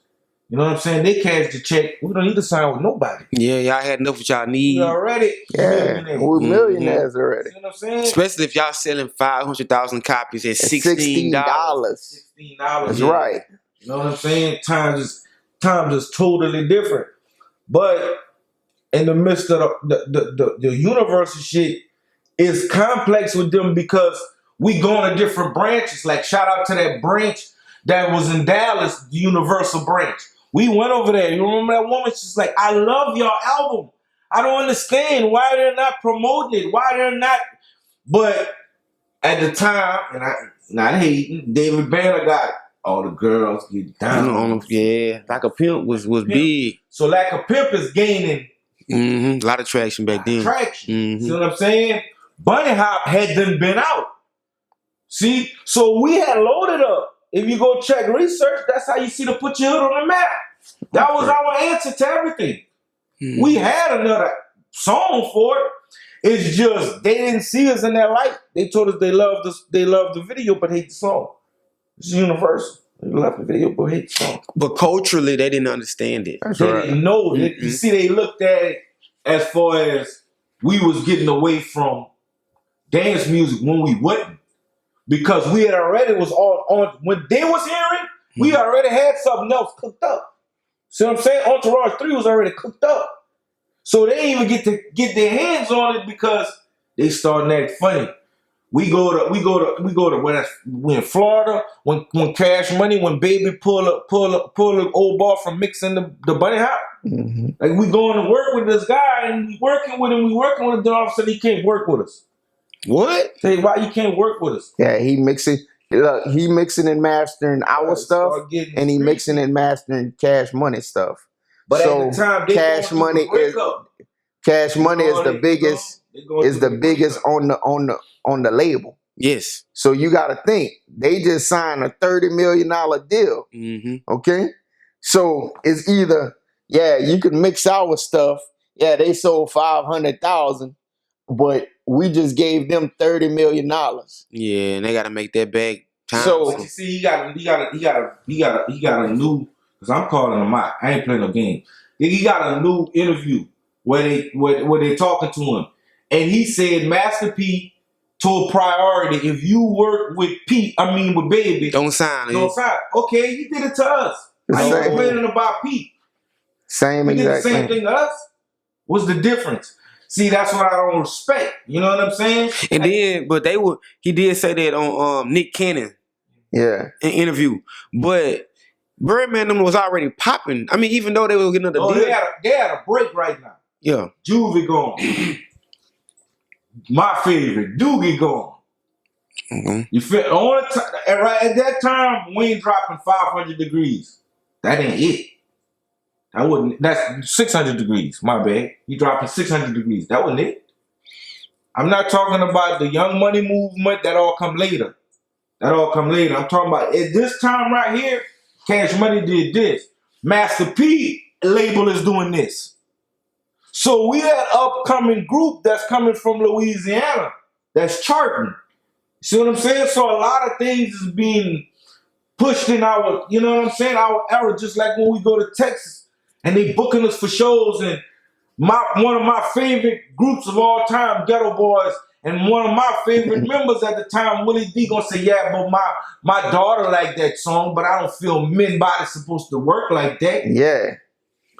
You know what I'm saying? They cashed the check. We don't need to sign with nobody. Yeah, y'all had enough what y'all need. We already. Yeah, we're millionaires already. You know what I'm saying? Especially if y'all selling 500,000 copies at $16. $16. That's right. You know what I'm saying? Times is totally different. But in the midst of the Universal shit, is complex with them because we going to different branches. Like, shout out to that branch that was in Dallas, the Universal branch. We went over there. You remember that woman? She's like, I love your album. I don't understand why they're not promoting it. Why they're not. But at the time, and I not hating, David Banner got all the girls get down. Yeah, Like a Pimp was big. So Like a Pimp is gaining a lot of traction back then. See what I'm saying? Bunny Hop had done been out. See? So we had loaded up. If you go check research, that's how you see to put your hood on the map. That was our answer to everything. We had another song for it. It's just they didn't see us in that light. They told us they loved the video but hate the song. It's Universal. They love the video but hate the song. But culturally, they didn't understand it. They didn't know. You see, they looked at it as far as we was getting away from dance music when we wouldn't. Because we had already was on when they was hearing, we already had something else cooked up. See what I'm saying? Entourage 3 was already cooked up. So they didn't even get to get their hands on it because they starting to act funny. We go to where we in Florida when Cash Money, when Baby pull an old ball from mixing the Bunny Hop. Like we going to work with this guy and we working with him, then all of a sudden he can't work with us. What? Tell you why you can't work with us. Yeah, he mixing and mastering our stuff, and he mixing and mastering Cash Money stuff. But So at the time, they Cash going through Money the breakup. Cash Money is the They biggest going is through the biggest breakup. on the label. Yes. So you got to think they just signed a $30 million deal. Mm-hmm. Okay, so it's either you can mix our stuff. Yeah, they sold 500,000, but we just gave them $30 million. Yeah, and they got to make that back time. So But you see, he got a new. Cause I'm calling him out. I ain't playing no game. He got a new interview where they talking to him, and he said Master P told Priority, if you work with with Baby, don't sign. don't sign. Okay, he did it to us. Are you complaining about Pete? same He did the exact same thing. thing to us. What's the difference? See, that's what I don't respect. You know what I'm saying? And then, but he did say that on Nick Cannon interview. But Birdman them was already popping. I mean, even though they were getting another deal. They had a break right now. Yeah. Juvie gone. My favorite, Doogie gone. Mm-hmm. You feel only right at that time, Wayne dropping 500 degrees. That ain't it. That's 600 degrees. My bad. He dropping 600 degrees. That wasn't it. I'm not talking about the Young Money movement. That all come later. I'm talking about at this time right here, Cash Money did this. Master P label is doing this. So we had upcoming group that's coming from Louisiana that's charting. See what I'm saying? So a lot of things is being pushed in our, you know what I'm saying, our era, just like when we go to Texas and they booking us for shows, and one of my favorite groups of all time, Ghetto Boys, and one of my favorite members at the time, Willie D, gonna say, yeah, but my daughter liked that song, but I don't feel men body supposed to work like that. Yeah.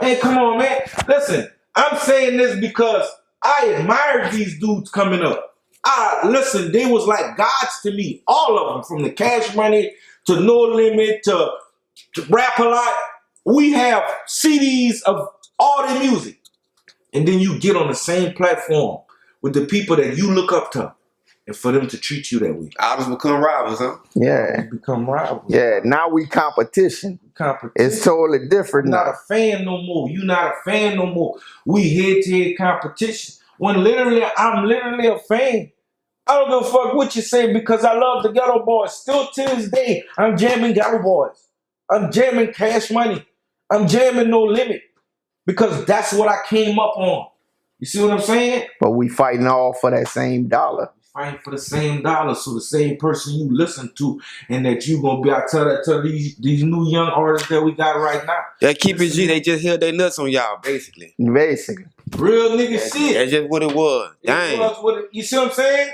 Man, come on, man. Listen, I'm saying this because I admired these dudes coming up. Listen, they was like gods to me. All of them, from the Cash Money to No Limit to Rap A Lot. We have CDs of all their music. And then you get on the same platform with the people that you look up to, and for them to treat you that way. Ours become rivals, huh? Yeah. Become rivals. Yeah. Now we competition. It's totally different I'm now. not a fan no more. You not a fan no more. We head-to-head competition. When I'm literally a fan. I don't give a fuck what you say because I love the Ghetto Boys. Still to this day, I'm jamming Ghetto Boys. I'm jamming Cash Money. I'm jamming No Limit because that's what I came up on. You see what I'm saying? But we fighting all for that same dollar. Fighting for the same dollar, so the same person you listen to, and that you gonna be. I tell these new young artists that we got right now. That keep it G. They just held their nuts on y'all, basically. Basically, real nigga shit. That's just what it was. Dang. You see what I'm saying?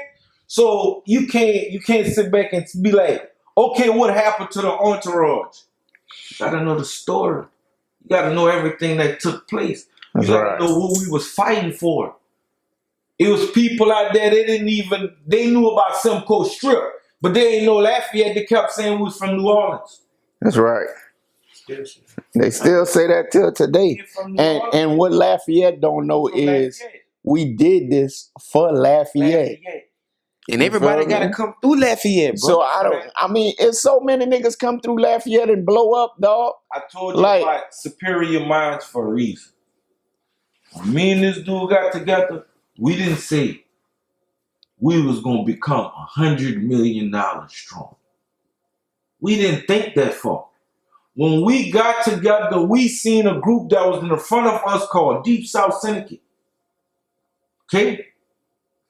So you can't sit back and be like, okay, what happened to the Entourage? You gotta know the story. You gotta know everything that took place. You gotta know what we was fighting for. It was people out there, they knew about Simcoe Strip, but they ain't know Lafayette. They kept saying we was from New Orleans. That's right. They still say that till today. And what Lafayette don't know is we did this for Lafayette. And everybody got to come through Lafayette, bro. So it's so many niggas come through Lafayette and blow up, dog. I told you about superior minds for a reason. When me and this dude got together, we didn't say we was going to become $100 million strong. We didn't think that far. When we got together, we seen a group that was in the front of us called Deep South Syndicate. Okay?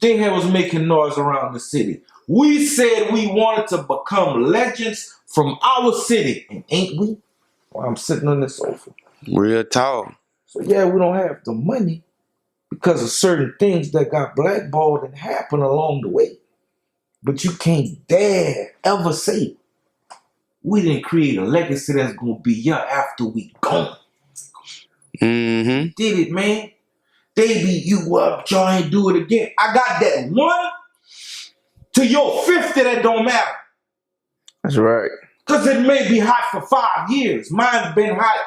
They was making noise around the city. We said we wanted to become legends from our city. And ain't we? Well, I'm sitting on this sofa. Real talk. So yeah, we don't have the money because of certain things that got blackballed and happened along the way. But you can't dare ever say we didn't create a legacy that's going to be here after we gone. Mm-hmm. Did it, man. They beat you up, y'all ain't do it again. I got that 1 to your 50 that don't matter. That's right. Because it may be hot for 5 years. Mine's been hot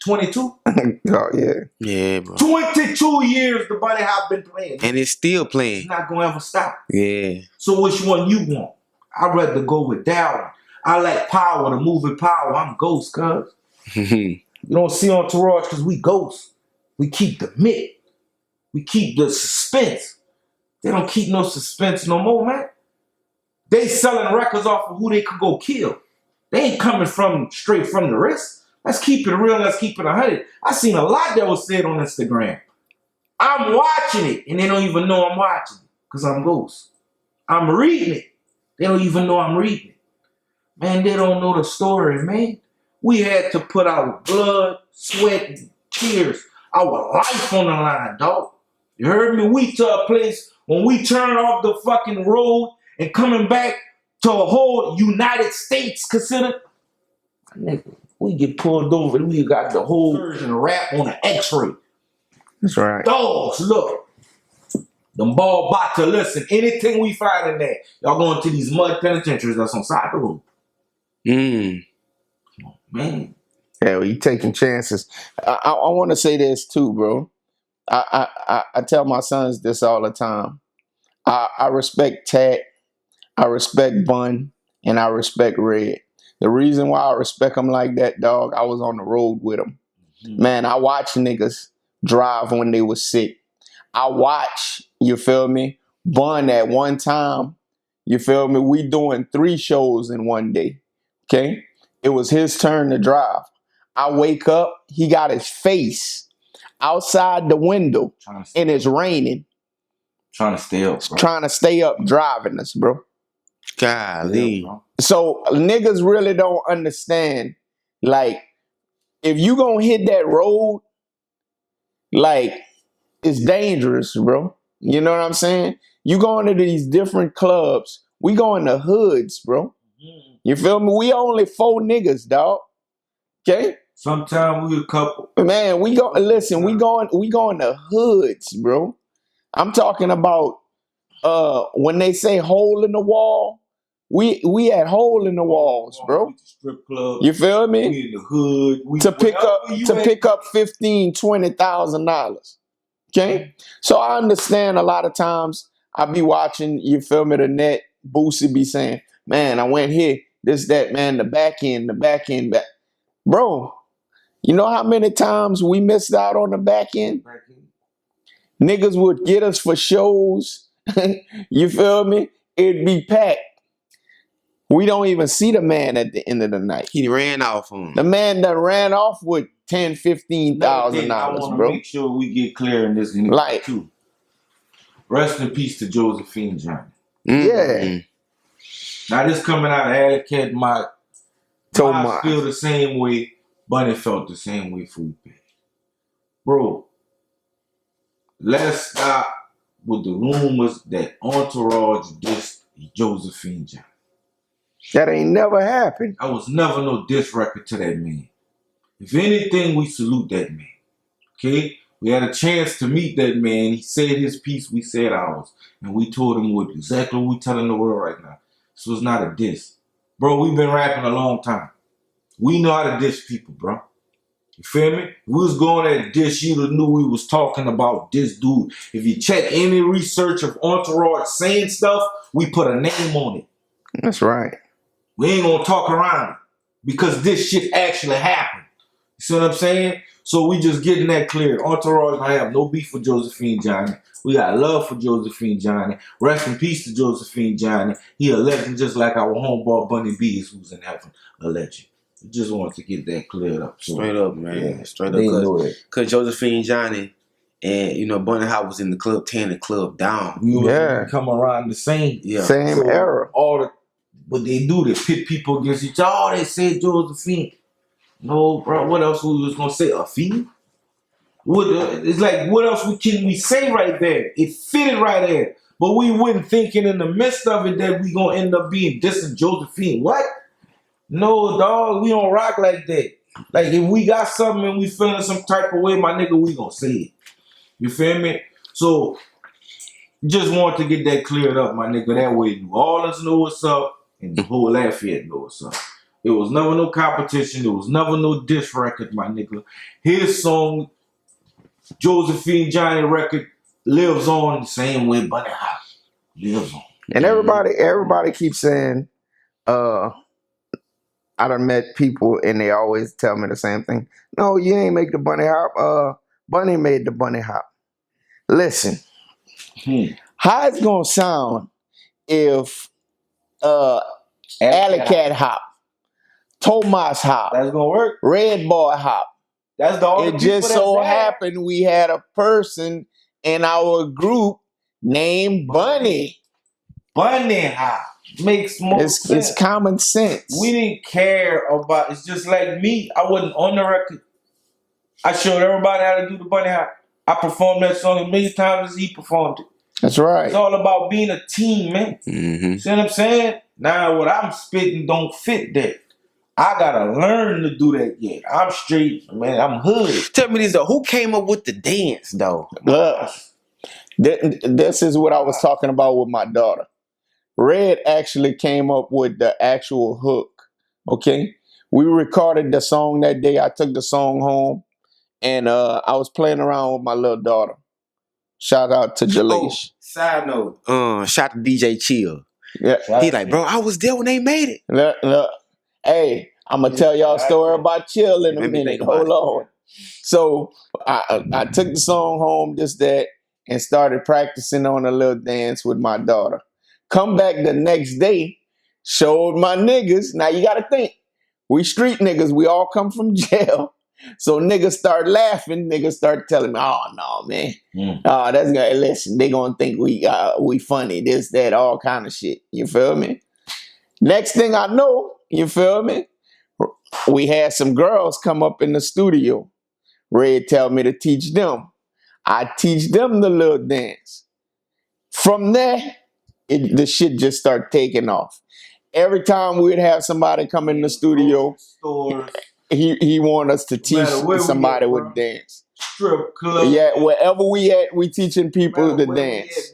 22. Oh, yeah. Yeah, bro. 22 years the Bunny Hop been playing. And it's still playing. It's not going to ever stop. Yeah. So which one you want? I'd rather go with Darwin. I like Power, the movie Power. I'm Ghost, cuz. You don't see Entourage because we ghosts. We keep the myth. We keep the suspense. They don't keep no suspense no more, man. They selling records off of who they could go kill. They ain't coming from straight from the wrist. Let's keep it real. Let's keep it 100. I seen a lot that was said on Instagram. I'm watching it, and they don't even know I'm watching it because I'm ghost. I'm reading it. They don't even know I'm reading it. Man, they don't know the story, man. We had to put our blood, sweat, and tears, our life on the line, dog. You heard me? We to a place when we turn off the fucking road and coming back to a whole United States considered. Nigga, we get pulled over and we got the whole version of rap on an x-ray. That's right. Dogs, look. Them ball about to listen. Anything we find in there, y'all going to these mud penitentiaries that's on side of the road. Come on, man. Yeah, well, you taking chances. I want to say this too, bro. I tell my sons this all the time. I respect Tat, I respect Bun, and I respect Red. The reason why I respect them like that, dog, I was on the road with them. Man, I watch niggas drive when they was sick. I watch, you feel me, Bun at one time, you feel me, we doing 3 shows in one day, okay? It was his turn to drive. I wake up, he got his face outside the window, and it's raining. Trying to stay up, bro. Trying to stay up driving us, bro. Golly. Bro. So niggas really don't understand, like, if you gonna hit that road, like, it's dangerous, bro. You know what I'm saying? You going to these different clubs. We going to hoods, bro. You feel me? We only 4 niggas, dog. Okay? Sometimes we a couple. Man, we go listen, we going to hoods, bro. I'm talking about when they say hole in the wall, we at hole in the walls, bro. Strip club. You feel me? We in the hood. We To pick up $15,000-$20,000. Okay? So I understand a lot of times I be watching, you feel me, the net, Boosie be saying, man, I went here, this, that, man, the back end. Bro, you know how many times we missed out on the back end? Niggas would get us for shows. You feel me? It'd be packed. We don't even see the man at the end of the night. He ran off on him. The man that ran off with $10,000-$15,000, I want to bro. make sure we get clear in this interview Like, too. Rest in peace to Josephine Johnny. yeah. Now this coming out of Alley Cat, my Tomas feel the same way. Bunny felt the same way for we. Bro, let's stop with the rumors that Entourage dissed Josephine Johnny. That ain't never happened. I was never no diss record to that man. If anything, we salute that man. Okay? We had a chance to meet that man. He said his piece, we said ours. And we told him what exactly what we telling the world right now. This was not a diss. Bro, we've been rapping a long time. We know how to diss people, bro. You feel me? If we was going at diss, you'd have knew we was talking about this dude. If you check any research of Entourage saying stuff, we put a name on it. That's right. We ain't gonna talk around it because this shit actually happened. You see what I'm saying? So we just getting that clear. Entourage, I have no beef with Josephine Johnny. We got love for Josephine Johnny. Rest in peace to Josephine Johnny. He a legend just like our homeboy Bunny B is, who's in heaven, a legend. We just wanted to get that cleared up. So, Straight up, man. yeah, Straight they up. know that. Because Josephine Johnny and, you know, Bunny Hop was in the club, tearing the club down. We Yeah. come around the same. Yeah. Same So, era. What they do, they pit people against each other. Oh, they said Josephine. No, bro, what else we was going to say? A fee? It's like, what else can we say right there? It fitted right there. But we wasn't thinking in the midst of it that we going to end up being dissing Josephine. What? No, dog, we don't rock like that. Like, if we got something and we feeling some type of way, my nigga, we going to say it. You feel me? So, just want to get that cleared up, my nigga. That way, New Orleans know what's up and the whole Lafayette know what's up. It was never no competition. There was never no diss record, my nigga. His song, Josephine Johnny record, lives on the same way Bunny Hop lives on. And everybody keeps saying, I done met people and they always tell me the same thing. No, you ain't make the bunny hop. Bunny made the bunny hop. Listen, how it's gonna sound if Alley Cat hop, Tomas hop, That's gonna work. Red Boy hop. That's the only It just people so that's there. happened we had a person in our group named Bunny. Bunny hop makes more sense. It's common sense. We didn't care about. It's just like me. I wasn't on the record. I showed everybody how to do the bunny hop. I performed that song as many times as he performed it. That's right. It's all about being a team, man. Mm-hmm. See what I'm saying? Now what I'm spitting don't fit that. I gotta learn to do that yet. I'm straight, man. I'm hood. Tell me this though, who came up with the dance though? Look, this is what I was talking about with my daughter. Red actually came up with the actual hook. Okay, we recorded the song that day. I took the song home, and I was playing around with my little daughter. Shout out to Jaleesh. Side note. Shout to DJ Chill. Yeah, He like, bro, I was there when they made it. look. Hey, I'm gonna tell y'all a story about Chill in a Let me minute. think about Hold on. So I took the song home, just that, and started practicing on a little dance with my daughter. Come back the next day, showed my niggas. Now you gotta think, we street niggas, we all come from jail. So niggas start laughing, niggas start telling me, oh no, man. That's gonna listen, they gonna think we funny, this, that, all kind of shit. You feel me? Next thing I know, you feel me? We had some girls come up in the studio. Red tell me to teach them. I teach them the little dance. From there, the shit just start taking off. Every time we'd have somebody come in the studio, he want us to teach somebody with dance. Strip club. Yeah, wherever we at, we teaching people to dance.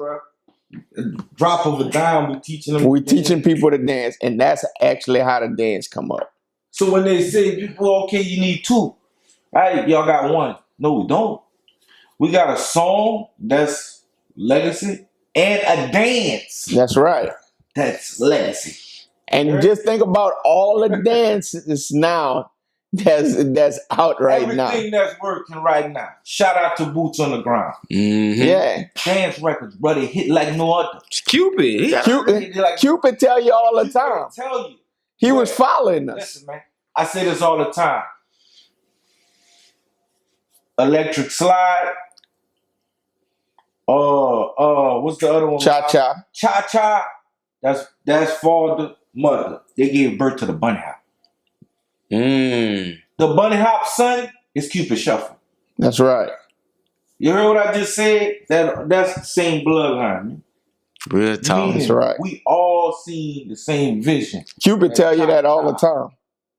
Drop of a dime, we teaching them. We teaching people to dance, and that's actually how the dance come up. So when they say people, okay, you need two, right? Y'all got one. No, we don't. We got a song that's legacy and a dance. That's right. That's legacy. And just think about all the dances now that's out right now. Everything that's working right now. Shout out to Boots on the Ground. Mm-hmm. Yeah. Dance records, brother, hit like no other. Cupid. Cupid tell you all the time. Tell you. He was following us. Listen, man. I say this all the time. Electric Slide. What's the other one? Cha-cha. Cha-cha. That's father, mother. They gave birth to the bunny hop. The bunny hop son is Cupid Shuffle. That's right. You heard what I just said? That's the same bloodline. Real talk. That's right. We all seen the same vision. Cupid tell you that all the time.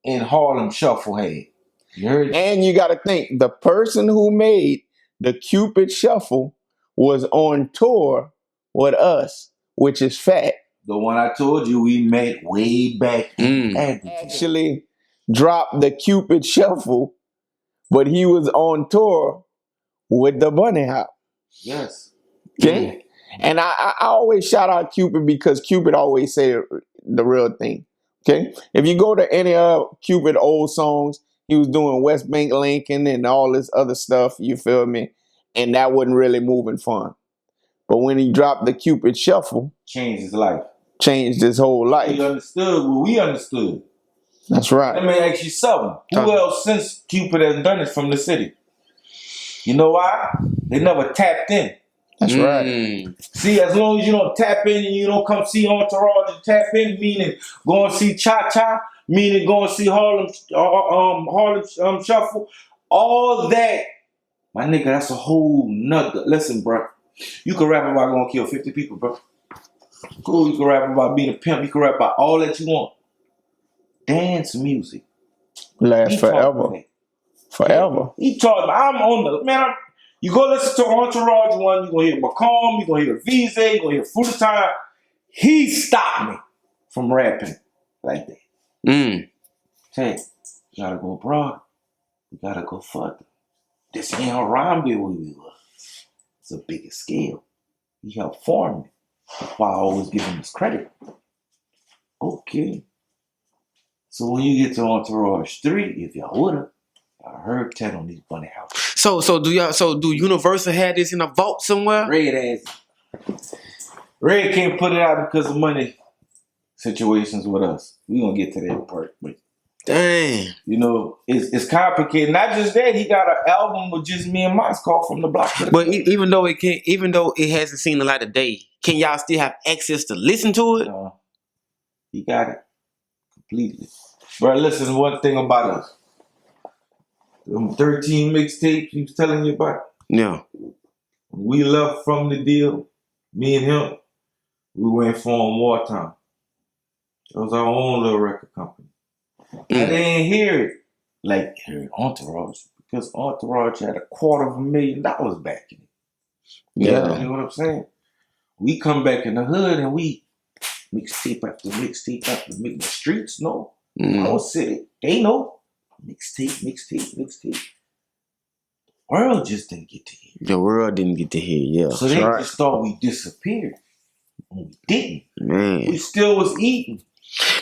And Harlem Shuffle had. You heard? And you got to think, the person who made the Cupid Shuffle was on tour with us, which is Fat. The one I told you we met way back. Actually dropped the Cupid Shuffle, but he was on tour with the bunny hop. Yes. Okay? And I always shout out Cupid because Cupid always say the real thing. Okay? If you go to any Cupid old songs, he was doing West Bank Lincoln and all this other stuff, you feel me? And that wasn't really moving fun. But when he dropped the Cupid Shuffle, changed his life. Changed his whole life. He understood what we understood. That's right. Let me ask you something. Who else since Cupid has done it from the city? You know why? They never tapped in. That's right. See, as long as you don't tap in and you don't come see Entourage and tap in, meaning go and see Cha-Cha, meaning go and see Harlem Shuffle, all that, my nigga, that's a whole nother. Listen, bro, you can rap about going to kill 50 people, bro. Cool, you can rap about being a pimp, you can rap about all that you want. Dance music. Last forever. Forever. He talking about, I'm on the, man, you go listen to Entourage one, you're going to hear Macomb, you're going to hear Vise, you're going to hear Full Time. He stopped me from rapping like that. Hey, you gotta go abroad. You gotta go further. This ain't around where we were. It's a bigger scale. He helped form it. That's why I always give him his credit. Okay. So when you get to Entourage 3, if y'all would've, I heard 10 on these bunny houses. So do Universal have this in a vault somewhere? Red can't put it out because of money situations with us. We gonna get to that part, but Dang. you know, it's complicated. Not just that, he got an album with just me and Moss called From the Block to the But even though it hasn't seen the light of day, can y'all still have access to listen to it? No, he got it completely. Bro, listen, one thing about us. Them 13 mixtapes he was telling you about. Yeah. When we left from the deal, me and him, we went for wartime. It was our own little record company. I didn't hear it like hearing Entourage because Entourage had $250,000 back in it. Yeah. You know what I'm saying? We come back in the hood and we mixtape after mixtape after mixtape. The streets know. Our city, they know. Mixtape. World just didn't get to hear. The world didn't get to hear, yeah. So they just thought we disappeared. And we didn't. Man. We still was eating.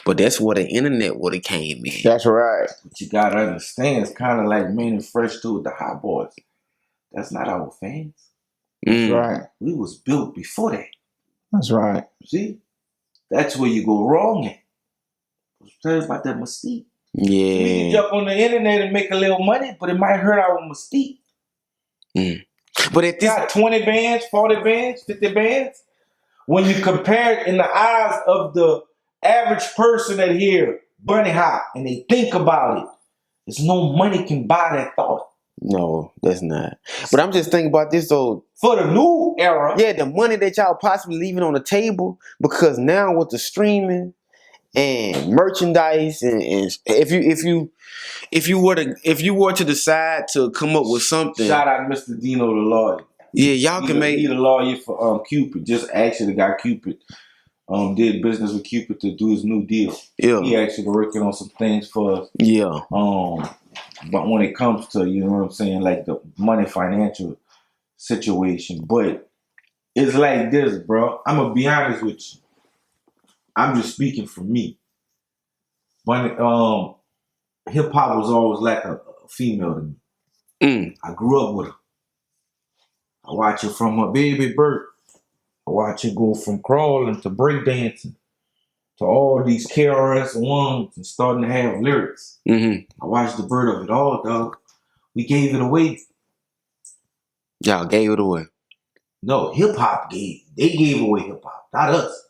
But that's where the internet would have came in. That's right. But you gotta understand, it's kind of like Man and Fresh 2 with the Hot Boys. That's not our fans. That's right. We was built before that. That's right. See? That's where you go wrong at. I was telling you about that mystique. Yeah. We can jump on the internet and make a little money, but it might hurt our mystique. But at this got 20 bands, 40 bands, 50 bands. When you compare it in the eyes of the average person that hear Bunny Hop and they think about it, there's no money can buy that thought. No, that's not. But I'm just thinking about this though. For the new era. Yeah, the money that y'all possibly leaving on the table, because now with the streaming and merchandise and if you were to decide to come up with something. Shout out Mr. Dino the lawyer. Yeah, y'all can make he the lawyer for Cupid. Just actually got Cupid. Did business with Cupid to do his new deal. Yeah. He actually working on some things for us. Yeah. But when it comes to, you know what I'm saying, like the money financial situation. But it's like this, bro. I'm gonna be honest with you. I'm just speaking for me. When hip hop was always like a female to me. I grew up with her. I watch her from her baby birth. I watch her go from crawling to breakdancing to all these KRS-Ones and starting to have lyrics. I watched the birth of it all, dog. We gave it away. Y'all gave it away. No, hip hop they gave away hip hop, not us.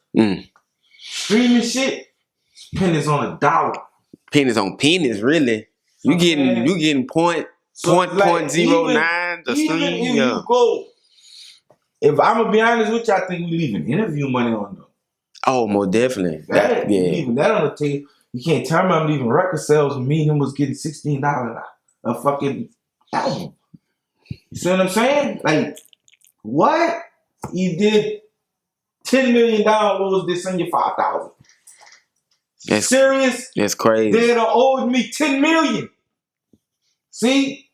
Streaming shit, pennies on a dollar. Pennies on pennies, really. You getting point 0.09 the stream. Even if you go, if I'm gonna be honest with you, I think we leaving interview money on them. Oh, most definitely. Leaving that on the table. You can't tell me I'm leaving record sales and me and him was getting $16 a fucking album. You see what I'm saying? Like, what? You did $10 million downloads, they send you 5,000. Serious? That's crazy. They'd have owed me $10 million. See?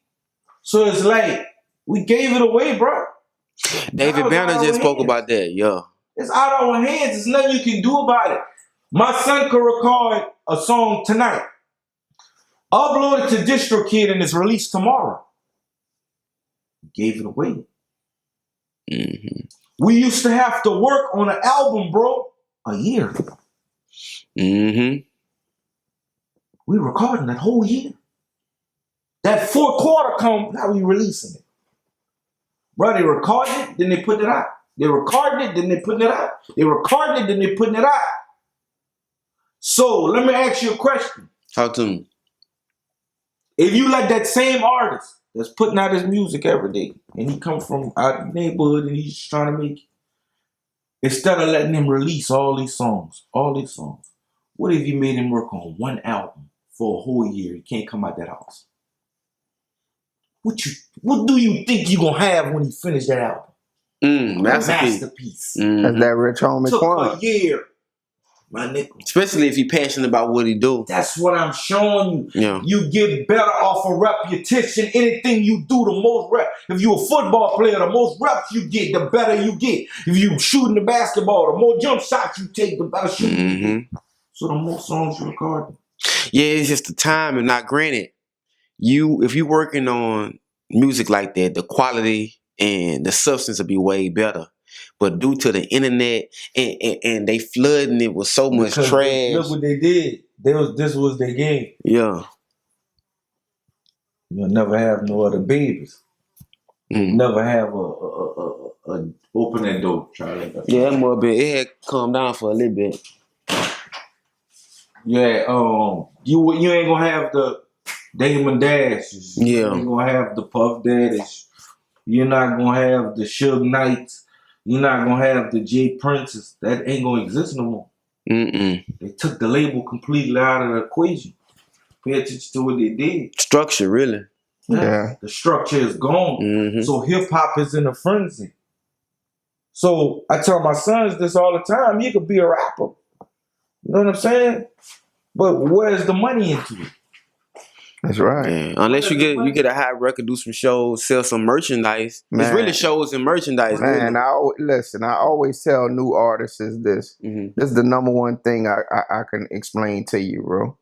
So it's like, we gave it away, bro. David Banner just spoke about that, yeah. It's out of our hands. There's nothing you can do about it. My son could record a song tonight, upload it to DistroKid, and it's released tomorrow. We gave it away. We used to have to work on an album, bro, a year. We recording that whole year. That fourth quarter come, now we releasing it. Bro, they recorded it, then they put it out. They recorded it, then they putting it out. They recorded it, then they putting it out. So let me ask you a question. Talk to me. If you let that same artist that's putting out his music every day, and he come from out the neighborhood and he's just trying to make it, instead of letting him release all these songs, what if you made him work on one album for a whole year? He can't come out that house. What do you think you gonna have when he finish that album? Masterpiece. That's that Rich Homie Took Quan. a year, my nigga. Especially if he passionate about what he do. That's what I'm showing you. Yeah. You get better off of repetition. Anything you do, the most reps. If you a football player, the most reps you get, the better you get. If you shooting the basketball, the more jump shots you take, the better shoot you get. So the more songs you record. Yeah, it's just the time, and not granted. If you working on music like that, the quality and the substance will be way better. But due to the internet and they flooding it with so much Because trash. look what they did. This was their game. Yeah. You'll never have no other babies. Never have a open that door, Charlie. Yeah, that must be. It had calmed down for a little bit. Yeah, you ain't gonna have the Damon Dashes. Yeah. You ain't gonna have the Puff Daddies. You're not gonna have the Suge Knights. You're not gonna have the J Princes. That ain't gonna exist no more. They took the label completely out of the equation. Pay attention to what they did. Structure, really. Yeah. The structure is gone. So hip hop is in a frenzy. So I tell my sons this all the time. You could be a rapper. You know what I'm saying? But where's the money into it? That's right. Yeah. Unless you get a hot record, do some shows, sell some merchandise. Man. It's really shows and merchandise. Man, really. I always tell new artists is this. This is the number one thing I can explain to you, bro.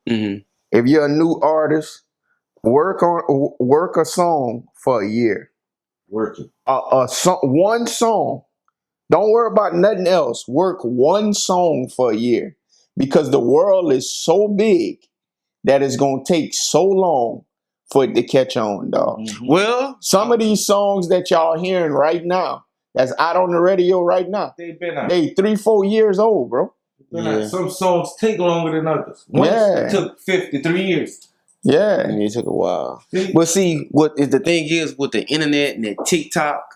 If you're a new artist, work a song for a year. Work it. One song. Don't worry about nothing else. Work one song for a year. Because the world is so big that it's going to take so long for it to catch on, dog. Well, some of these songs that y'all hearing right now, that's out on the radio right now, They've been out. They 3-4 years old, bro. Some songs take longer than others. It took 53 years. Yeah. It took a while. But see, the thing is with the internet and the TikTok,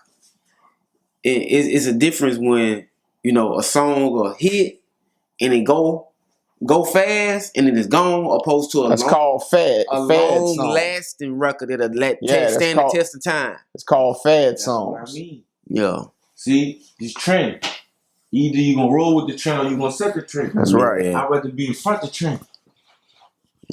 it's a difference when, a song or hit and it go fast and then it's gone, opposed to a long-lasting record that'll stand the test of time. It's called fad songs. That's what I mean. Yeah. See, this trend. Either you're going to roll with the trend or you're going to set the trend. That's right. I'd rather be in front of the trend.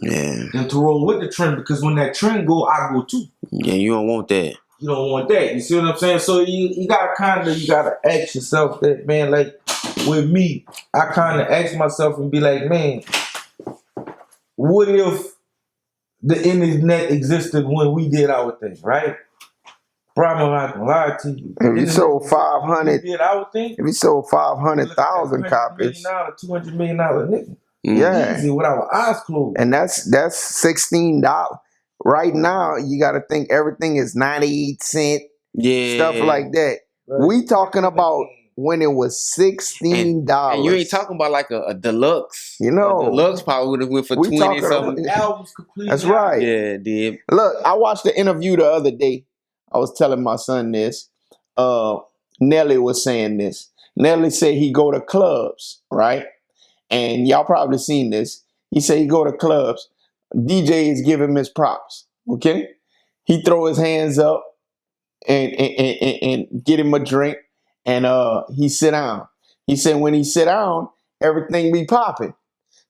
Yeah. Than to roll with the trend, because when that trend go, I go too. Yeah, you don't want that. You don't want that. You see what I'm saying? So you gotta ask yourself that, man, like with me, I kinda ask myself and be like, man, what if the internet existed when we did our thing, right? Bro, I'm not gonna lie to you. If you sold 500, did our thing, if you sold 500,000 copies, $200 million nigga. Yeah. Easy with our eyes closed. And that's $16. Right now, you got to think everything is 98 cents, stuff like that. Right. We talking about when it was $16. And you ain't talking about like a deluxe. A deluxe probably would have went for 20 something. That's right. Yeah, it did. Look, I watched the interview the other day. I was telling my son this. Nelly was saying this. Nelly said he go to clubs, right? And y'all probably seen this. He said he go to clubs. DJs give him his props, okay? He throw his hands up and get him a drink, and he sit down. He said when he sit down, everything be popping.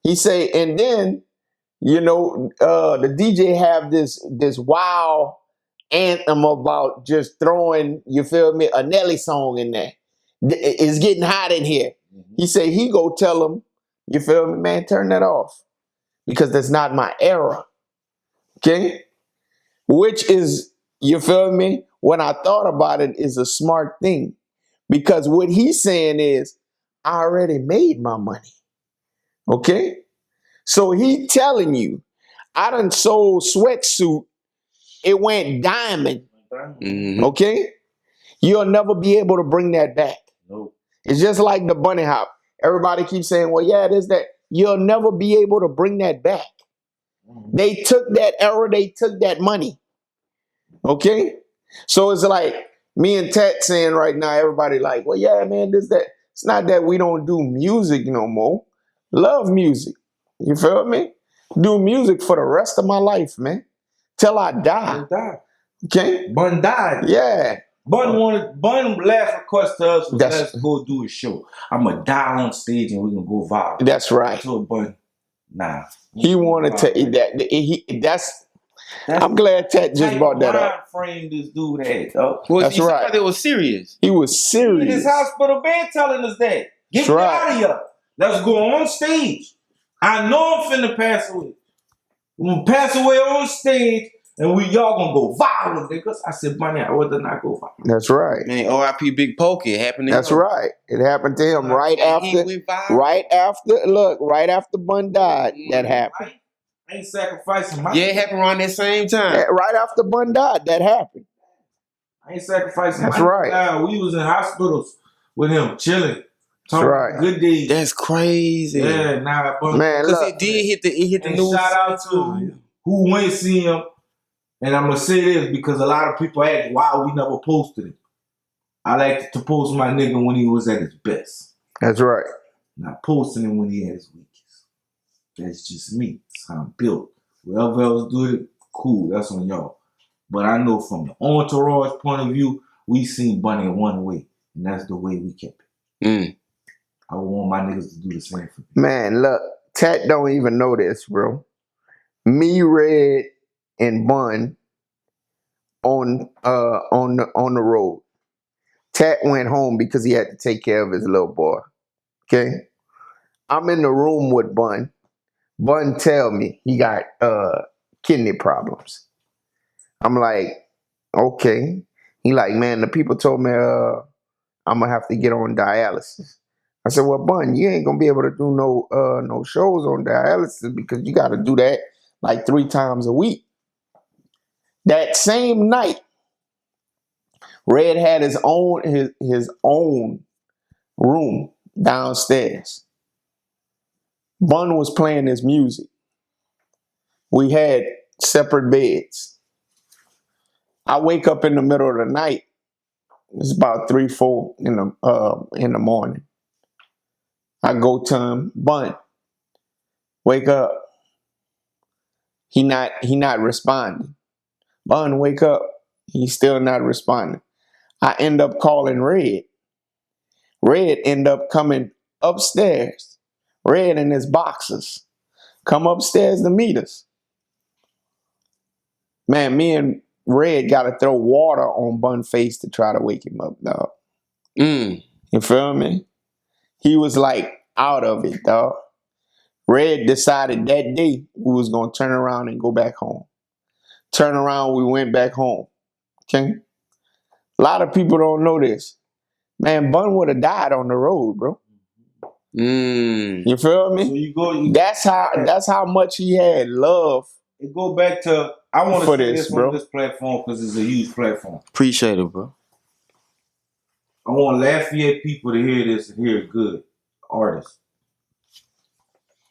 He say, and then, the DJ have this wild anthem about just throwing, you feel me, a Nelly song in there. It's getting hot in here. He say he go tell him, you feel me, man, turn that off. Because that's not my era. Okay? Which is, you feel me? When I thought about it, is a smart thing. Because what he's saying is, I already made my money. Okay? So he telling you, I done sold sweatsuit. It went diamond. Okay? You'll never be able to bring that back. Nope. It's just like the bunny hop. Everybody keeps saying, well, yeah, there's that. You'll never be able to bring that back. They took that era, they took that money. Okay? So it's like me and Tat saying right now, everybody like, well, yeah, man, this, that. It's not that we don't do music no more. Love music. You feel me? Do music for the rest of my life, man. Till I die. Okay? Bun died. Yeah. Bun last request to us was let's go do a show. I'm gonna die on stage and we're gonna go viral. That's right. I told Bun, nah. He wanted to that. I'm glad Tat just brought that up. Frame this dude had. That's right. It was serious. He was serious. In his hospital bed telling us that. Get me out of here. Let's go on stage. I know I'm finna pass away. I'm gonna pass away on stage, and y'all gonna go viral, niggas. I said, Bunny, I would not go viral. That's right. Man, R.I.P. Big Pokey. It happened to That's him. right. It happened to him right He after. went viral. Right after Bun died, that happened. I ain't sacrificing my. Yeah, it happened around that same time. Right after Bun died, that happened. I ain't sacrificing. That's my right. We was in hospitals with him, chilling. That's right. Good days. That's crazy. Yeah, nah, man. Because it did hit the and news. shout out to who went see him. And I'm gonna say this because a lot of people ask why we never posted it. I like to post my nigga when he was at his best. That's right. Not posting him when he had his weakest. That's just me. That's how I'm built. Whoever else do it, cool. That's on y'all. But I know from the Entourage point of view, we seen Bunny one way, and that's the way we kept it. I would want my niggas to do the same for me. Man, look, Tat don't even know this, bro. Me, Red, and Bun on the road. Tat went home because he had to take care of his little boy. Okay, I'm in the room with Bun. Bun tell me he got kidney problems. I'm like, okay. He like, man, the people told me I'm gonna have to get on dialysis. I said, well, Bun, you ain't gonna be able to do no shows on dialysis because you got to do that like 3 times a week. That same night, Red had his own room downstairs. Bun was playing his music. We had separate beds. I wake up in the middle of the night. It's about 3, 4 in the morning. I go to him, Bun, wake up. He not responding. Bun, wake up. He's still not responding. I end up calling Red. Red end up coming upstairs. Red and his boxers come upstairs to meet us. Man, me and Red got to throw water on Bun's face to try to wake him up, dog. You feel me? He was like out of it, dog. Red decided that day we was going to turn around and go back home. Turn around, we went back home. Okay? A lot of people don't know this. Man, Bun would have died on the road, bro. You feel me? So you go. That's how much he had love. It go back to I want to say this bro. on this platform because it's a huge platform. Appreciate it, bro. I want Lafayette people to hear this and hear it good. Artists.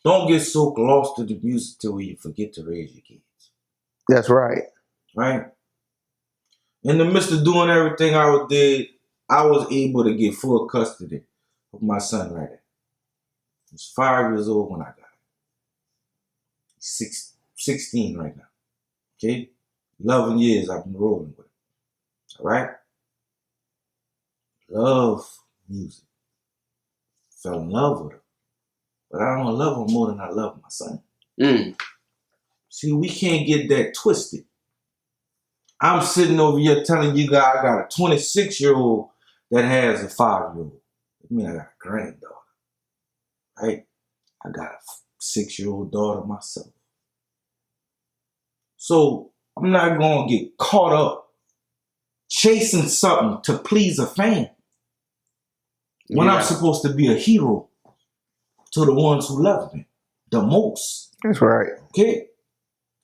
Don't get so lost to the music till where you forget to raise your kids. That's right. Right? In the midst of doing everything I did, I was able to get full custody of my son right there. He was 5 years old when I got him. He's 16 right now. Okay? 11 years I've been rolling with him. All right? Love music. Fell in love with him. But I don't love him more than I love my son. See, we can't get that twisted. I'm sitting over here telling you guys I got a 26-year-old that has a 5-year-old. I mean, I got a granddaughter. Right? I got a 6-year-old daughter myself. So I'm not going to get caught up chasing something to please a fan when I'm supposed to be a hero to the ones who love me the most. That's right. Okay?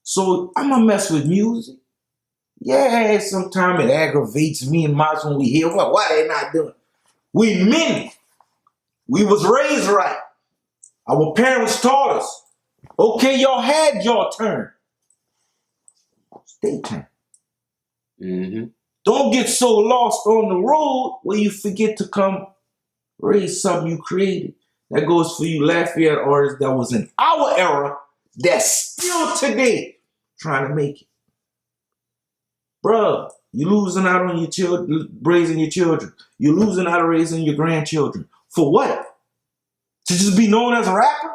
So I'm going to mess with music. Yeah, sometimes it aggravates me and Mouse when we hear, well, why they not doing it? We men. We was raised right. Our parents taught us, okay, y'all had your turn. It's their turn. Don't get so lost on the road where you forget to come raise something you created. That goes for you Lafayette artists that was in our era that's still today trying to make it. Bruh, you losing out on your children, raising your children. You're losing out on raising your grandchildren. For what? To just be known as a rapper?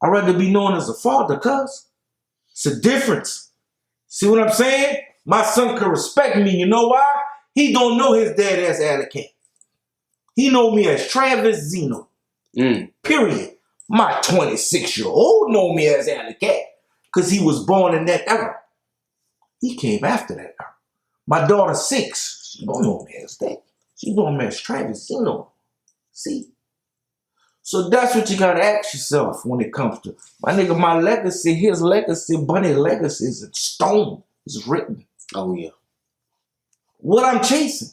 I'd rather be known as a father, cuz. It's a difference. See what I'm saying? My son can respect me. You know why? He don't know his dad as Alley. He know me as Travis Zeno. Period. My 26-year-old know me as Alley. because he was born in that era. He came after that era. My daughter's 6. She don't know man's that. She don't know man's Travis. She know. See? So that's what you gotta ask yourself when it comes to my nigga, my legacy, his legacy, Bunny's legacy is in stone. It's written. Oh yeah. What I'm chasing?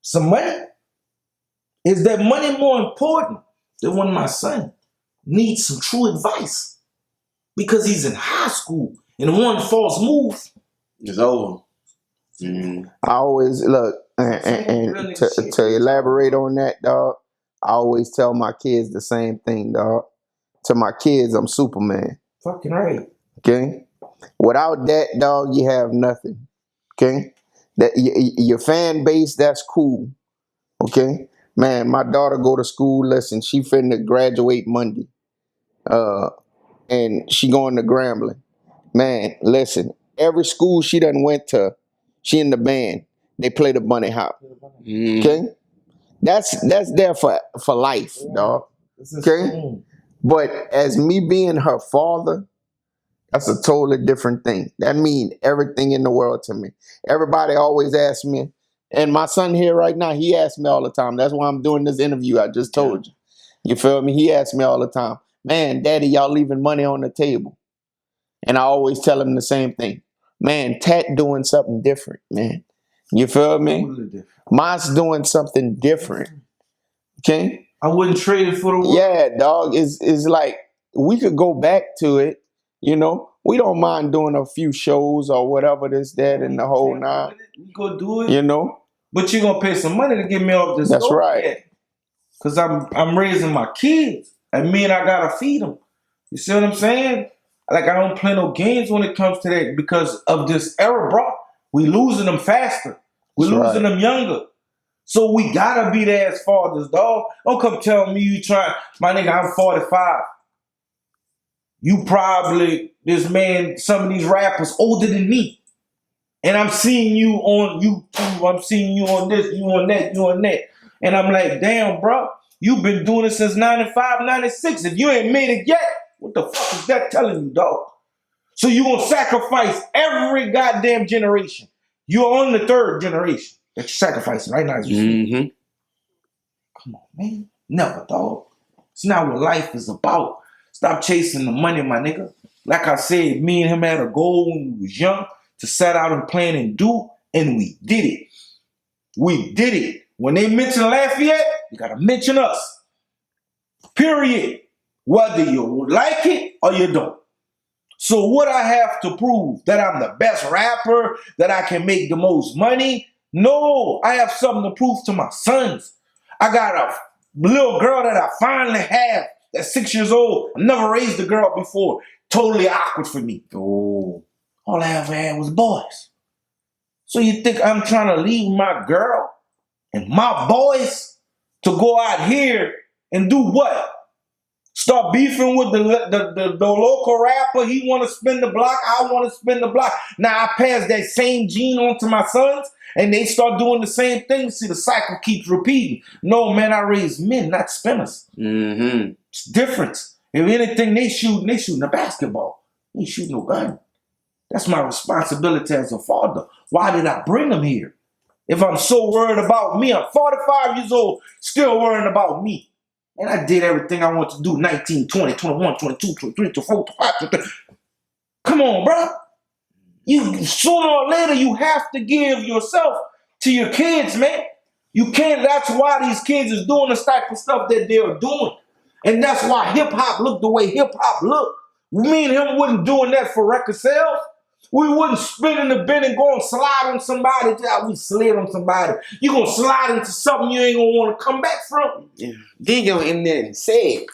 Some money? Is that money more important than when my son needs some true advice? Because he's in high school and one false move. It's over. I always look and to elaborate on that, dog. I always tell my kids the same thing, dog. To my kids, I'm Superman. Fucking right. Okay. Without that, dog, you have nothing. Okay. That your fan base, that's cool. Okay. Man, my daughter go to school. Listen, she finna graduate Monday. And she going to Grambling. Man, listen. Every school she done went to, she in the band. They play the bunny hop. Okay. That's there for life, dog. Okay. But as me being her father, that's a totally different thing. That means everything in the world to me. Everybody always asks me, and my son here right now, he asks me all the time. That's why I'm doing this interview. I just told you. You feel me? He asks me all the time, man, Daddy, y'all leaving money on the table. And I always tell him the same thing. Man, Tat doing something different, man. You feel me? Mine's doing something different. Okay? I wouldn't trade it for the world. Yeah, dog. It's like we could go back to it. You know, we don't mind doing a few shows or whatever this, that, and the whole nine. We go do it. You know? But you're gonna pay some money to get me off this. That's right. Cause I'm raising my kids. And me and I gotta feed them. You see what I'm saying? Like, I don't play no games when it comes to that because of this era, bro. We losing them faster. We losing them younger. So we gotta be there as fathers, dog. Don't come tell me you trying. My nigga, I'm 45. You probably, this man, some of these rappers older than me. And I'm seeing you on YouTube. I'm seeing you on this, you on that, you on that. And I'm like, damn, bro, you've been doing it since 95, 96. If you ain't made it yet, what the fuck is that telling you, dog? So you gonna sacrifice every goddamn generation. You're on the 3rd generation that you're sacrificing right now. Come on, man. Never, dog. It's not what life is about. Stop chasing the money, my nigga. Like I said, me and him had a goal when we was young to set out and plan and do, and we did it. We did it. When they mention Lafayette, you gotta mention us. Period. Whether you like it or you don't. So what I have to prove? That I'm the best rapper? That I can make the most money? No, I have something to prove to my sons. I got a little girl that I finally have that's 6 years old. I never raised a girl before. Totally awkward for me. Oh, all I ever had was boys. So you think I'm trying to leave my girl and my boys to go out here and do what? Start beefing with the local rapper. He want to spin the block. I want to spin the block. Now I pass that same gene on to my sons, and they start doing the same thing. See, the cycle keeps repeating. No, man, I raise men, not spinners. It's different. If anything, they shooting a basketball. They ain't shooting no gun. That's my responsibility as a father. Why did I bring them here? If I'm so worried about me, I'm 45 years old, still worrying about me. And I did everything I want to do, 19, 20, 21, 22, 23, 24, 25, 26. Come on, bro. You sooner or later, you have to give yourself to your kids, man. You can't, that's why these kids is doing the type of stuff that they're doing. And that's why hip-hop look the way hip-hop look. Me and him wasn't doing that for record sales. We wouldn't spin in the bin and go and slide on somebody. We slid on somebody. You gonna slide into something you ain't gonna want to come back from. Yeah. Then get on the internet and say it.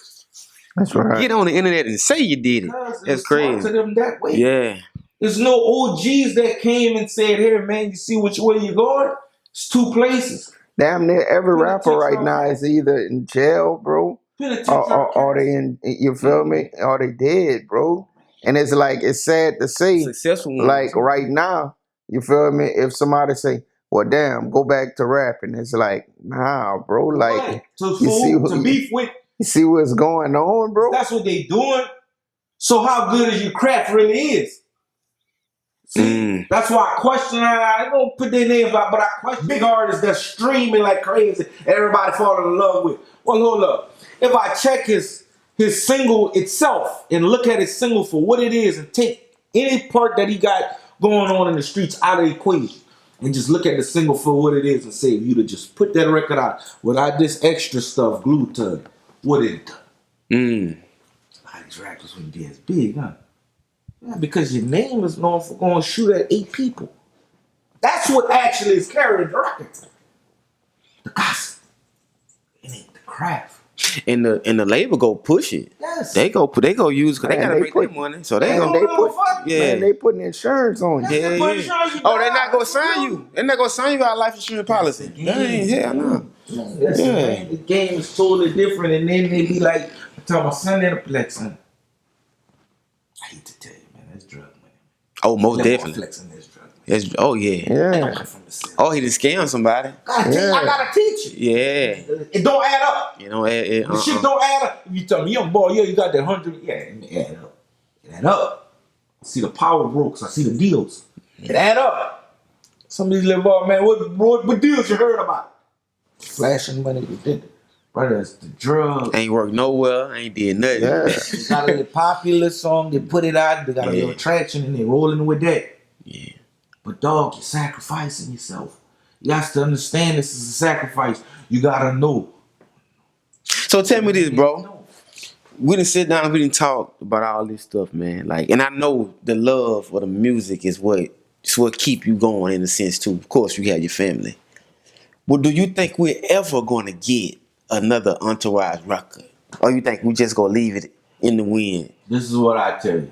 That's right. Get on the internet and say you did it. That's crazy. To them that way. Yeah. There's no OGs that came and said, "Here, man, you see which way you're going? It's 2 places." Damn near every rapper right now is either in jail, bro, or they in. You feel me? Or they dead, bro. And it's like, it's sad to say, Successful ones. like right now, you feel me? If somebody say, well, damn, go back to rapping. It's like, nah, bro. Like, to beef with. You see what's going on, bro? That's what they doing. So how good is your craft really is? See, that's why I question. I ain't gonna put their names out, but I question big artists that's streaming like crazy. Everybody falling in love with. Well, hold up. If I check his single itself and look at his single for what it is, and take any part that he got going on in the streets out of the equation, and just look at the single for what it is, and say, if you'd have just put that record out without this extra stuff glued to it, what it done? A lot of these rappers wouldn't be as big, huh? Yeah, because your name is known for going to shoot at 8 people. That's what actually is carrying the record. The gossip. It ain't the craft. And the label go push it. Yes. They go use because they gotta make their money. So they Man, they putting insurance on you. They put insurance, you Oh, they die. not gonna sign you. They're not gonna sign you out life insurance policy. Hell no. Listen, man, the game is totally different, and then they be like, I tell my son in a flexing. I hate to tell you, man, that's drug money. Oh, most Never definitely. flexing this drug money. That's, oh yeah. Yeah. Oh, he done scammed somebody. I gotta teach you. Yeah. It don't add up. You know, it, The shit don't add up. If you tell me, young boy, yeah, you got that 100. Yeah, it add up. It add up. I see the power brokes. I see the deals. It add up. Some of these little boy, man, what deals you heard about? Flashing money, you did it. Brother, it's the drugs. ain't worked nowhere. Ain't did nothing. Yeah. They got a little popular song, they put it out, they got a little traction, and they rolling with that. Yeah. But dog, you're sacrificing yourself. You got to understand this is a sacrifice. You gotta know. So tell me this, bro. We didn't sit down and we didn't talk about all this stuff, man. Like, and I know the love for the music is what keep you going in a sense too. Of course, you have your family. But do you think we're ever gonna get another Entourage record? Or you think we just gonna leave it in the wind? This is what I tell you.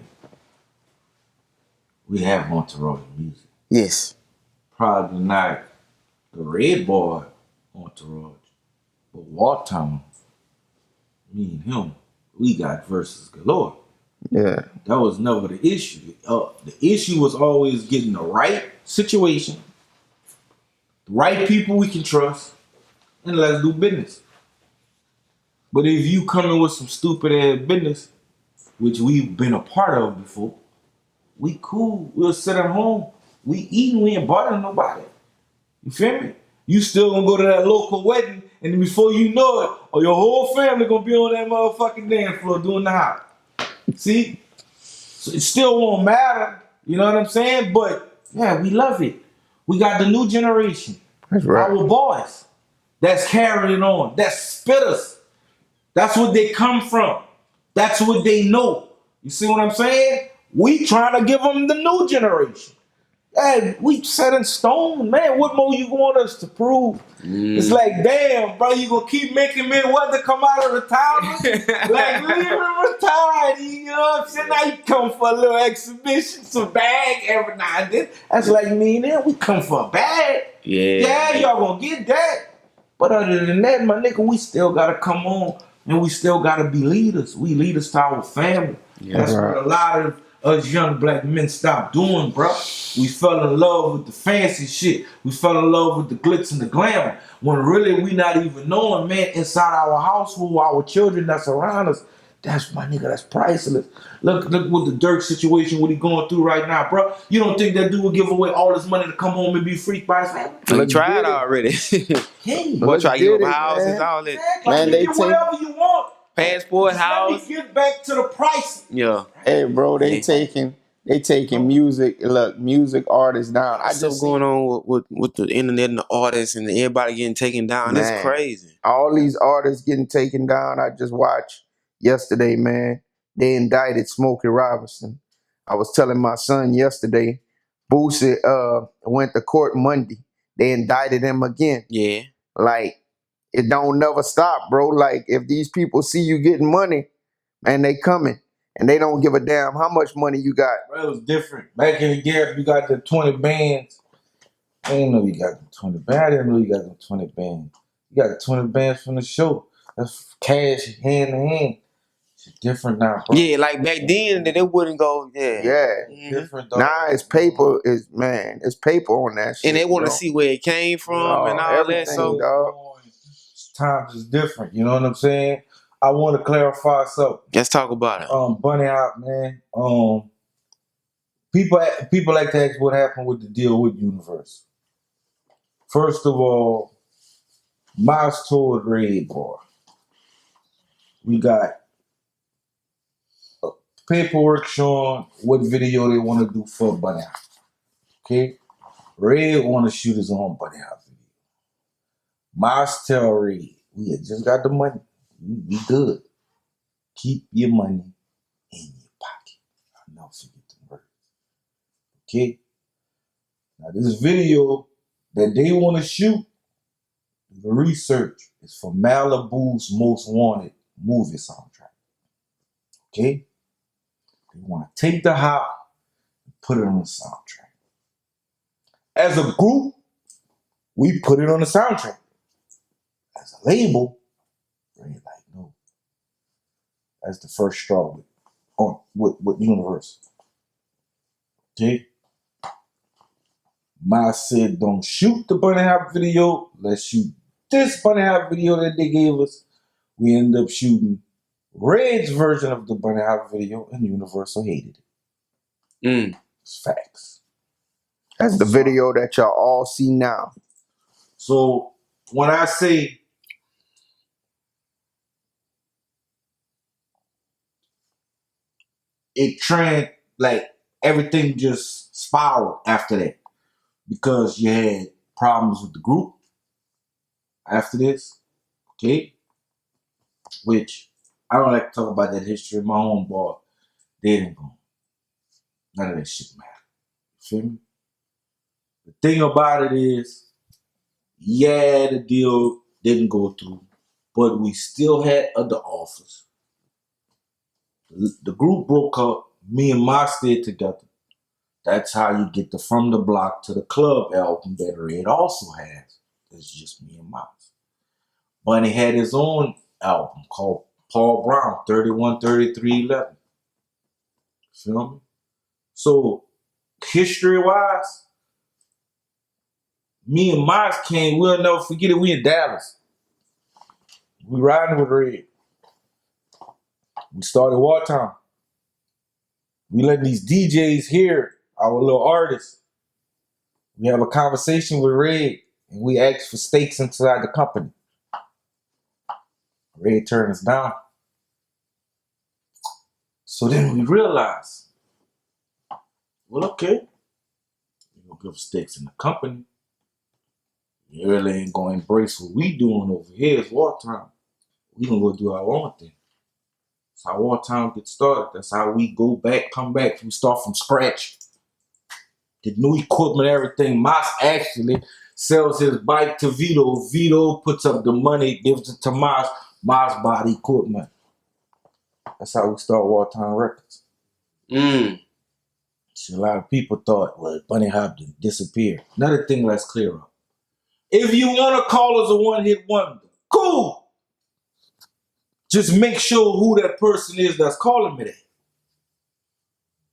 We have Entourage music. Yes. Probably not the Red Boy Entourage, but Wartown, me and him, we got verses galore. Yeah. That was never the issue. The issue was always getting the right situation, the right people we can trust, and let's do business. But if you come in with some stupid ass business, which we've been a part of before, we cool. We'll sit at home. We eating. We ain't bothering nobody. You feel me? You still gonna go to that local wedding, and then before you know it, or your whole family gonna be on that motherfucking dance floor doing the hop. See? So it still won't matter. You know what I'm saying? But yeah, we love it. We got the new generation. That's right. Our boys. That's carrying on. That's spitters. That's what they come from. That's what they know. You see what I'm saying? We trying to give them the new generation. Hey, we set in stone, man. What more you want us to prove? It's like, damn, bro, you gonna keep making Midweather come out of retirement? Like, leave him retired. You know what I'm saying? Now you come for a little exhibition, some bag every now and then. That's like me and them. We come for a bag. Yeah, y'all gonna get that. But other than that, my nigga, we still gotta come on and we still gotta be leaders. We leaders to our family. That's what a lot of us young black men stopped doing, bro. We fell in love with the fancy shit. We fell in love with the glitz and the glamour. When really we not even knowing, man, inside our household, our children that's around us, that's my nigga, that's priceless. Look what the Dirk situation, what he going through right now, bro. You don't think that dude would give away all his money to come home and be freaked by his family? We tried already. Hey, Boy, try to give up it, houses, man. all that. Man, they get whatever you want. Passport, Let house. me get back to the price. Yeah. Hey, bro, they taking music. Look, music artists down. I Stuff just going on with the internet and the artists and everybody getting taken down. Man. That's crazy. all these artists getting taken down. I just watched yesterday, man. They indicted Smokey Robinson. I was telling my son yesterday, Boosie went to court Monday. They indicted him again. Yeah. Like, it don't never stop, bro. Like, if these people see you getting money, man, they coming. And they don't give a damn how much money you got. Bro, it was different. Back in the day, you got the 20 bands. I didn't know you got the 20 bands. I didn't know you got the 20 bands. You got the 20 bands from the show. That's cash hand to hand. It's different now, bro. Yeah, like back then, they wouldn't go, Yeah. Mhm. Different, dog. Now it's paper, it's paper on that shit. And they want to bro. see where it came from Oh, and all that. everything, So, dog. Times is different, you know what I'm saying? I want to clarify something. Let's talk about it. Bunny Hop, man. People like to ask what happened with the deal with Universal. First of all, Miles told Red Boy, we got paperwork showing what video they want to do for Bunny Hop. Okay? Red want to shoot his own Bunny Hop video. Miles tell Red, we just got the money. We good. Keep your money in your pocket. I'll never forget the words. Okay? Now this video that they want to shoot, the research is for Malibu's Most Wanted movie soundtrack. Okay? They want to take the hop and put it on the soundtrack. As a group, we put it on the soundtrack. As a label, we're like, no. That's the first straw with Universal. Okay? Miles said, don't shoot the Bunny Hop video. Let's shoot this Bunny Hop video that they gave us. We end up shooting Red's version of the Bunny Hop video, and Universal hated it. It's facts. That's the video that y'all all see now. So when I say it like everything just spiraled after that because you had problems with the group after this, okay? Which I don't like to talk about that history. My homeboy, they didn't go. None of that shit matter. You feel me? The thing about it is, yeah, the deal didn't go through, but we still had other offers. The group broke up. Me and Ma stayed together. That's how you get the From the Block to the Club album that Red also has. It's just me and Miles. Bunny had his own album called Paul Brown, 31, 33, 11. Feel me? So, history-wise, me and Miles came, we'll never forget it, we in Dallas. We riding with Red. We started Wartime. We let these DJs hear our little artists. We have a conversation with Red, and we ask for stakes inside the company. Red turned us down. So then we realized, well, okay, you're gonna give us stakes in the company. You really ain't gonna embrace what we doing over here as Wartime. We gonna go do our own thing. That's how Wartime gets started. That's how we go back, come back. We start from scratch. The new equipment, everything. Mas actually sells his bike to Vito. Vito puts up the money, gives it to Mas. Mas buy the equipment. That's how we start Wartime Records. See, a lot of people thought, well, Bunny Hop didn't disappear. Another thing, let's clear up. If you want to call us a one-hit wonder, cool. Just make sure who that person is that's calling me that.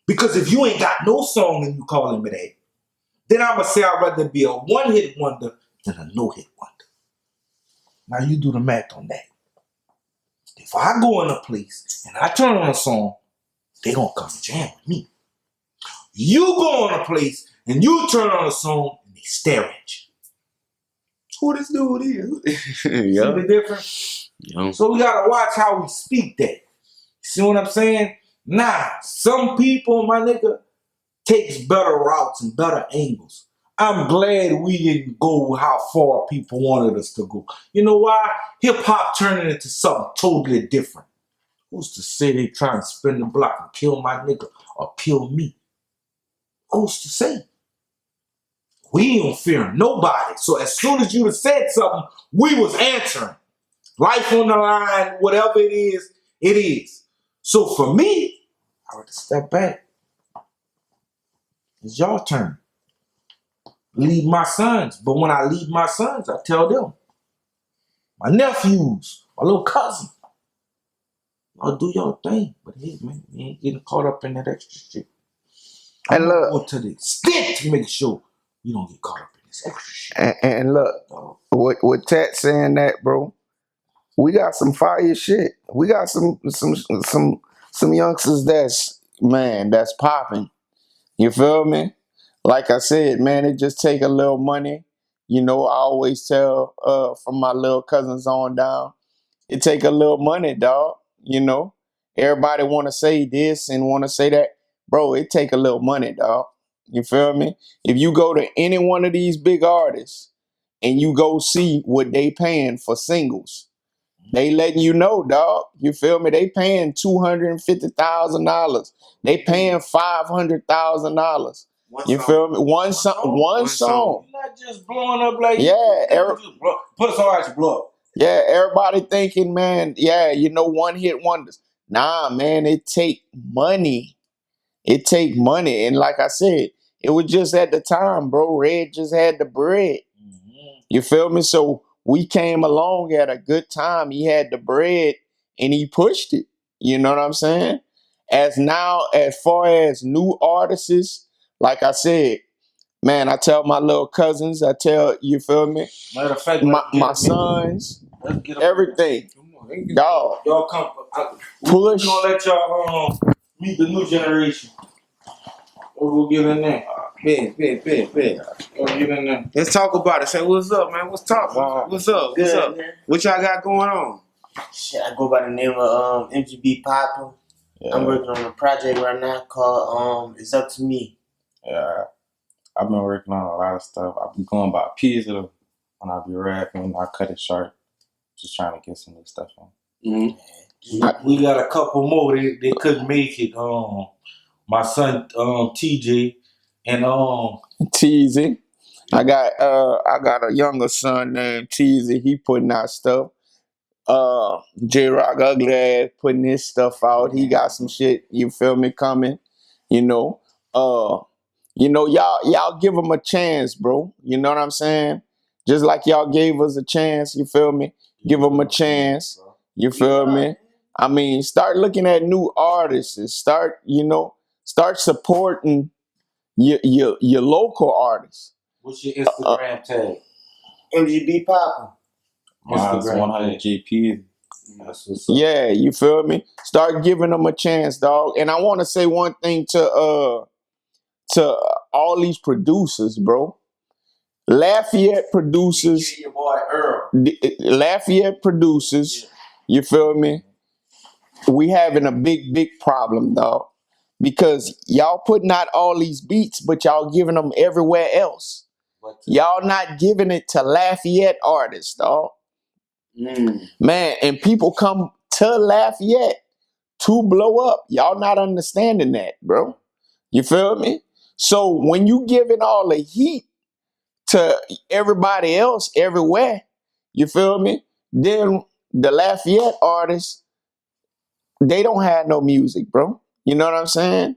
Because if you ain't got no song and you calling me that, then I'm going to say I'd rather be a one-hit wonder than a no-hit wonder. Now you do the math on that. If I go in a place and I turn on a song, they going to come jam with me. You go in a place and you turn on a song and they stare at you. Who this dude is? See the difference? Yeah. So we got to watch how we speak that. See what I'm saying? Nah, some people, my nigga, takes better routes and better angles. I'm glad we didn't go how far people wanted us to go. You know why? Hip-hop turning into something totally different. Who's to say they trying to spin the block and kill my nigga or kill me? Who's to say? We ain't fearing nobody. So as soon as you said something, we was answering. Life on the line, whatever it is, it is. So for me, I would step back. It's your turn. Lead my sons. But when I lead my sons, I tell them. My nephews, my little cousin. Y'all do your thing. But hey, man, you ain't getting caught up in that extra shit. I'm And look, going to the extent to make sure you don't get caught up in this extra shit. and look, with Tat saying that, bro, We got some fire shit. We got some youngsters that's popping. You feel me? Like I said, man, it just take a little money. You know, I always tell from my little cousins on down, it take a little money, dog. You know, everybody want to say this and want to say that, bro. It take a little money, dog. You feel me? If you go to any one of these big artists and you go see what they paying for singles, they letting you know, dog. You feel me? They paying $250,000. They paying $500,000. You feel me? One song. You're not just blowing up like put a song out your blow. Yeah, everybody thinking, man, yeah, you know, one hit wonders. Nah, man, it take money. It take money. And like I said, it was just at the time, bro. Red just had the bread. Mm-hmm. You feel me? So we came along at a good time. He had the bread and he pushed it. You know what I'm saying? As far as new artists, like I said, man, I tell my little cousins, you feel me? Matter of fact, My sons, everything. Dog. Y'all come. Push. We're gonna let y'all meet the new generation. We'll get in there. Bet. We'll get in there. Let's talk about it. Say, what's up, man? What's up? What's up? Good, What's up? man. What y'all got going on? Shit, I go by the name of MGB Papa. Yeah. I'm working on a project right now called It's Up to Me. Yeah, I've been working on a lot of stuff. I've been going by pizza when I be rapping. I cut it short, just trying to get some new stuff on. Mm-hmm. We got a couple more. They couldn't make it. My son TJ and Teasy. I got a younger son named Teasy. He putting out stuff. J Rock Ugly Ass putting his stuff out. He got some shit, you feel me, coming. You know. Y'all give him a chance, bro. You know what I'm saying? Just like y'all gave us a chance, you feel me? Give him a chance. You feel me? I mean, start looking at new artists and start supporting your local artists. what's your Instagram tag? MGB Papa. Mine's Instagram 100 GP. That's what's up. Yeah, you feel me? Start giving them a chance, dog. And I want to say one thing to all these producers, bro. Lafayette producers. Your boy Earl. Lafayette producers. You feel me? We having a big problem, dog. Because y'all putting out all these beats, but y'all giving them everywhere else. Y'all not giving it to Lafayette artists, dog. Man, and people come to Lafayette to blow up. Y'all not understanding that, bro. You feel me? So when you giving all the heat to everybody else everywhere, you feel me? Then the Lafayette artists, they don't have no music, bro. You know what I'm saying?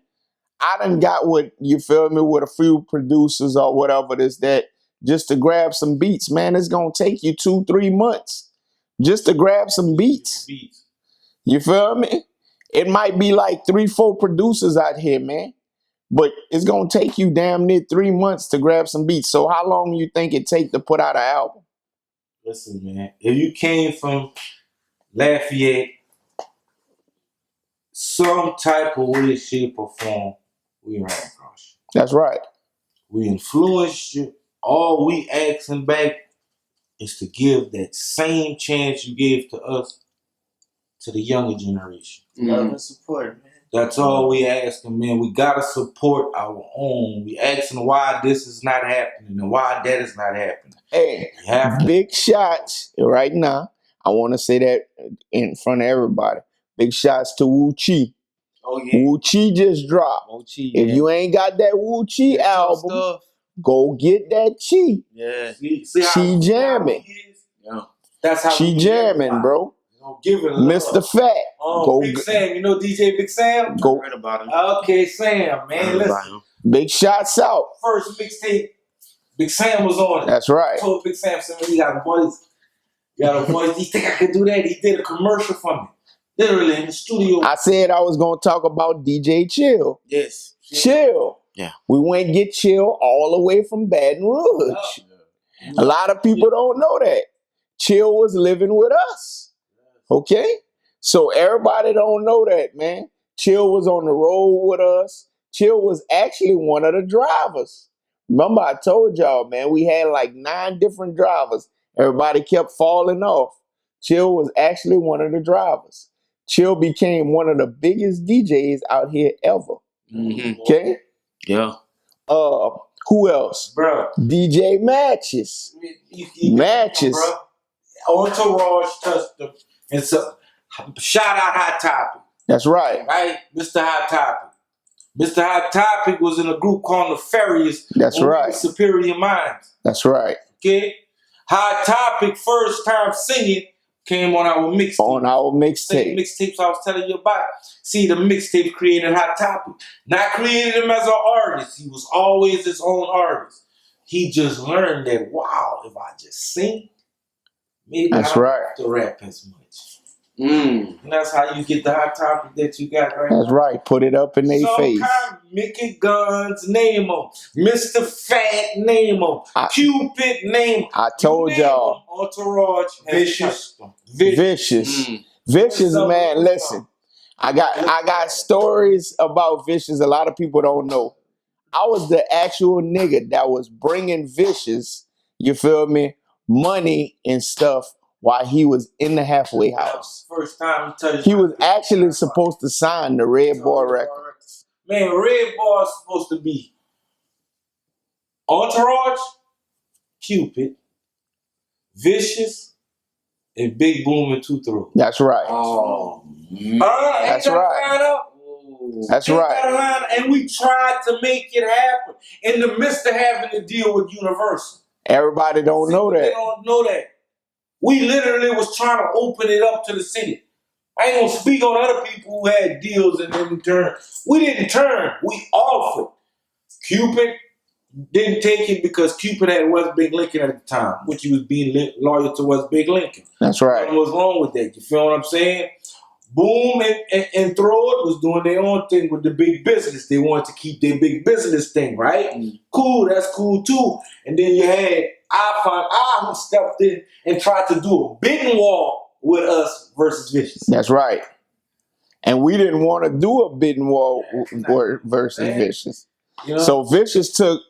I done got with a few producers or whatever that just to grab some beats, man. It's gonna take you 2-3 months just to grab some beats. You feel me? It might be like 3-4 producers out here, man. But it's gonna take you damn near 3 months to grab some beats. So how long you think it take to put out an album? Listen, man. If you came from Lafayette, some type of way, shape, or form, we ran across you. That's right. We influenced you. All we asking back is to give that same chance you gave to us to the younger generation. Love and support, man. That's all we asking, man. We gotta support our own. We asking why this is not happening and why that is not happening. Hey, big shots right now. I want to say that in front of everybody. Big shots to Wu Chi. Oh yeah. Wu Chi just dropped. If you ain't got that Wu Chi album, go get that Chi. Yeah. See Chi jamming. Yeah. That's how Chi jamming, bro. Give it Mr. Fat. Big Sam, you know DJ Big Sam? Go. Read about him. Okay, Sam, man. Listen. Big shots out. First mixtape, Big Sam was on it. That's right. I told Big Sam, he got a voice. He think I could do that? He did a commercial for me. Literally in the studio. I said I was going to talk about DJ Chill. Yes. Chill. Yeah. We went and get Chill all the way from Baton Rouge. A lot of people don't know that. Chill was living with us. Okay? So everybody don't know that, man. Chill was on the road with us. Chill was actually one of the drivers. Remember, I told y'all, man, we had like 9 different drivers. Everybody kept falling off. Chill was actually one of the drivers. Chill became one of the biggest DJs out here ever. Mm-hmm. Okay? Yeah. Who else? Bro. DJ Matches. Matches. Bro. Entourage touched them. And so, shout out Hot Topic. That's right. Right? Mr. Hot Topic. Mr. Hot Topic was in a group called Nefarious. That's right. Superior Minds. That's right. Okay? Hot Topic, first time singing, came on our mixtape. On our Same mixtape. mixtapes I was telling you about. See, the mixtape created Hot Topic. Not created him as an artist. He was always his own artist. He just learned that, wow, if I just sing, maybe I don't have to rap as much. And that's how you get the Hot Topic that you got right now. That's right. Put it up in their face. Sometimes Mickey Guns, name him. Mr. Fat, name him. Cupid, name him. I told y'all. Entourage, Vicious. Vicious, man. Listen, I got stories about Vicious a lot of people don't know. I was the actual nigga that was bringing Vicious, you feel me, money and stuff while he was in the halfway house. First time he was actually supposed to sign the Red Boy records. Man, Red Boy is supposed to be Entourage, Cupid, Vicious, and Big Boom and Two Throats. That's right. Oh, that's right. That's right. And we tried to make it happen in the midst of having to deal with Universal. Everybody don't know that. They don't know that. We literally was trying to open it up to the city. I ain't gonna speak on other people who had deals and didn't turn. We didn't turn. We offered. Cupid didn't take it because Cupid had West Big Lincoln at the time, which he was being loyal to West Big Lincoln. That's right. What was wrong with that? You feel what I'm saying? Boom and Throat was doing their own thing with the big business. They wanted to keep their big business thing, right? Cool, that's cool too. And then you had I who stepped in and tried to do a bidding war with us versus Vicious. That's right. And we didn't want to do a bidding war versus Vicious. You know? So Vicious took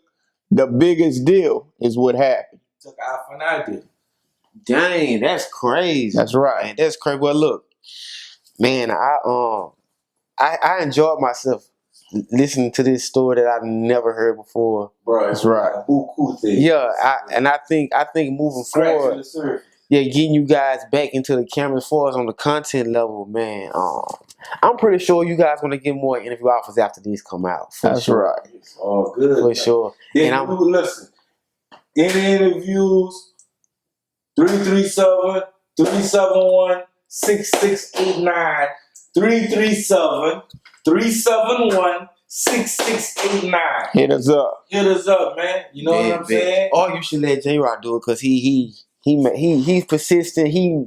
the biggest deal is what happened. Took Alpha and I did. Dang, that's crazy. That's right. Man, that's crazy. Well, look, man, I enjoyed myself listening to this story that I never heard before. Bro, that's right. Cool thing. Yeah, I think moving forward, getting you guys back into the camera as far as on the content level, man. I'm pretty sure you guys gonna get more interview offers after these come out. That's sure. Right. It's all good. For sure. Yeah, and listen. Any interviews, 337-371-6689. 337-371-6689. Hit us up. Hit us up, man. You know what I'm saying? Or you should let J-Rock do it because he's persistent. He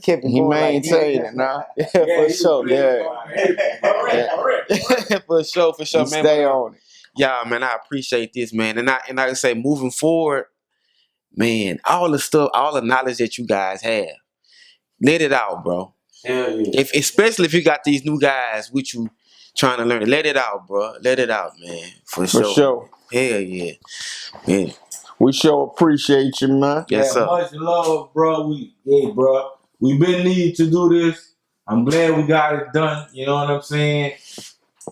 kept it going. Maintained it now. For sure. For sure, man. Stay on it. Yeah, man, I appreciate this, man. And I say moving forward, man, all the knowledge that you guys have, let it out, bro. Hell yeah. Especially if you got these new guys with you trying to learn it. Let it out, bro. Let it out, man. For sure. Hell yeah. Man. We sure appreciate you, man. Yes, sir. Much love, bro. We've been needing to do this. I'm glad we got it done. You know what I'm saying?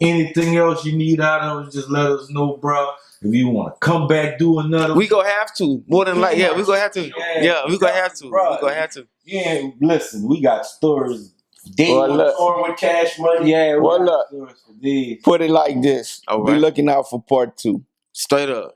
Anything else you need out of us, just let us know, bro. If you want to come back, do another. We gonna have to. More than like, we gonna have to. Yeah, we gonna have to. Bro, we gonna have to. Yeah, listen, we got stories. Or with cash money. Yeah, well, look, put it like this. All Be right. looking out for part 2. Straight up.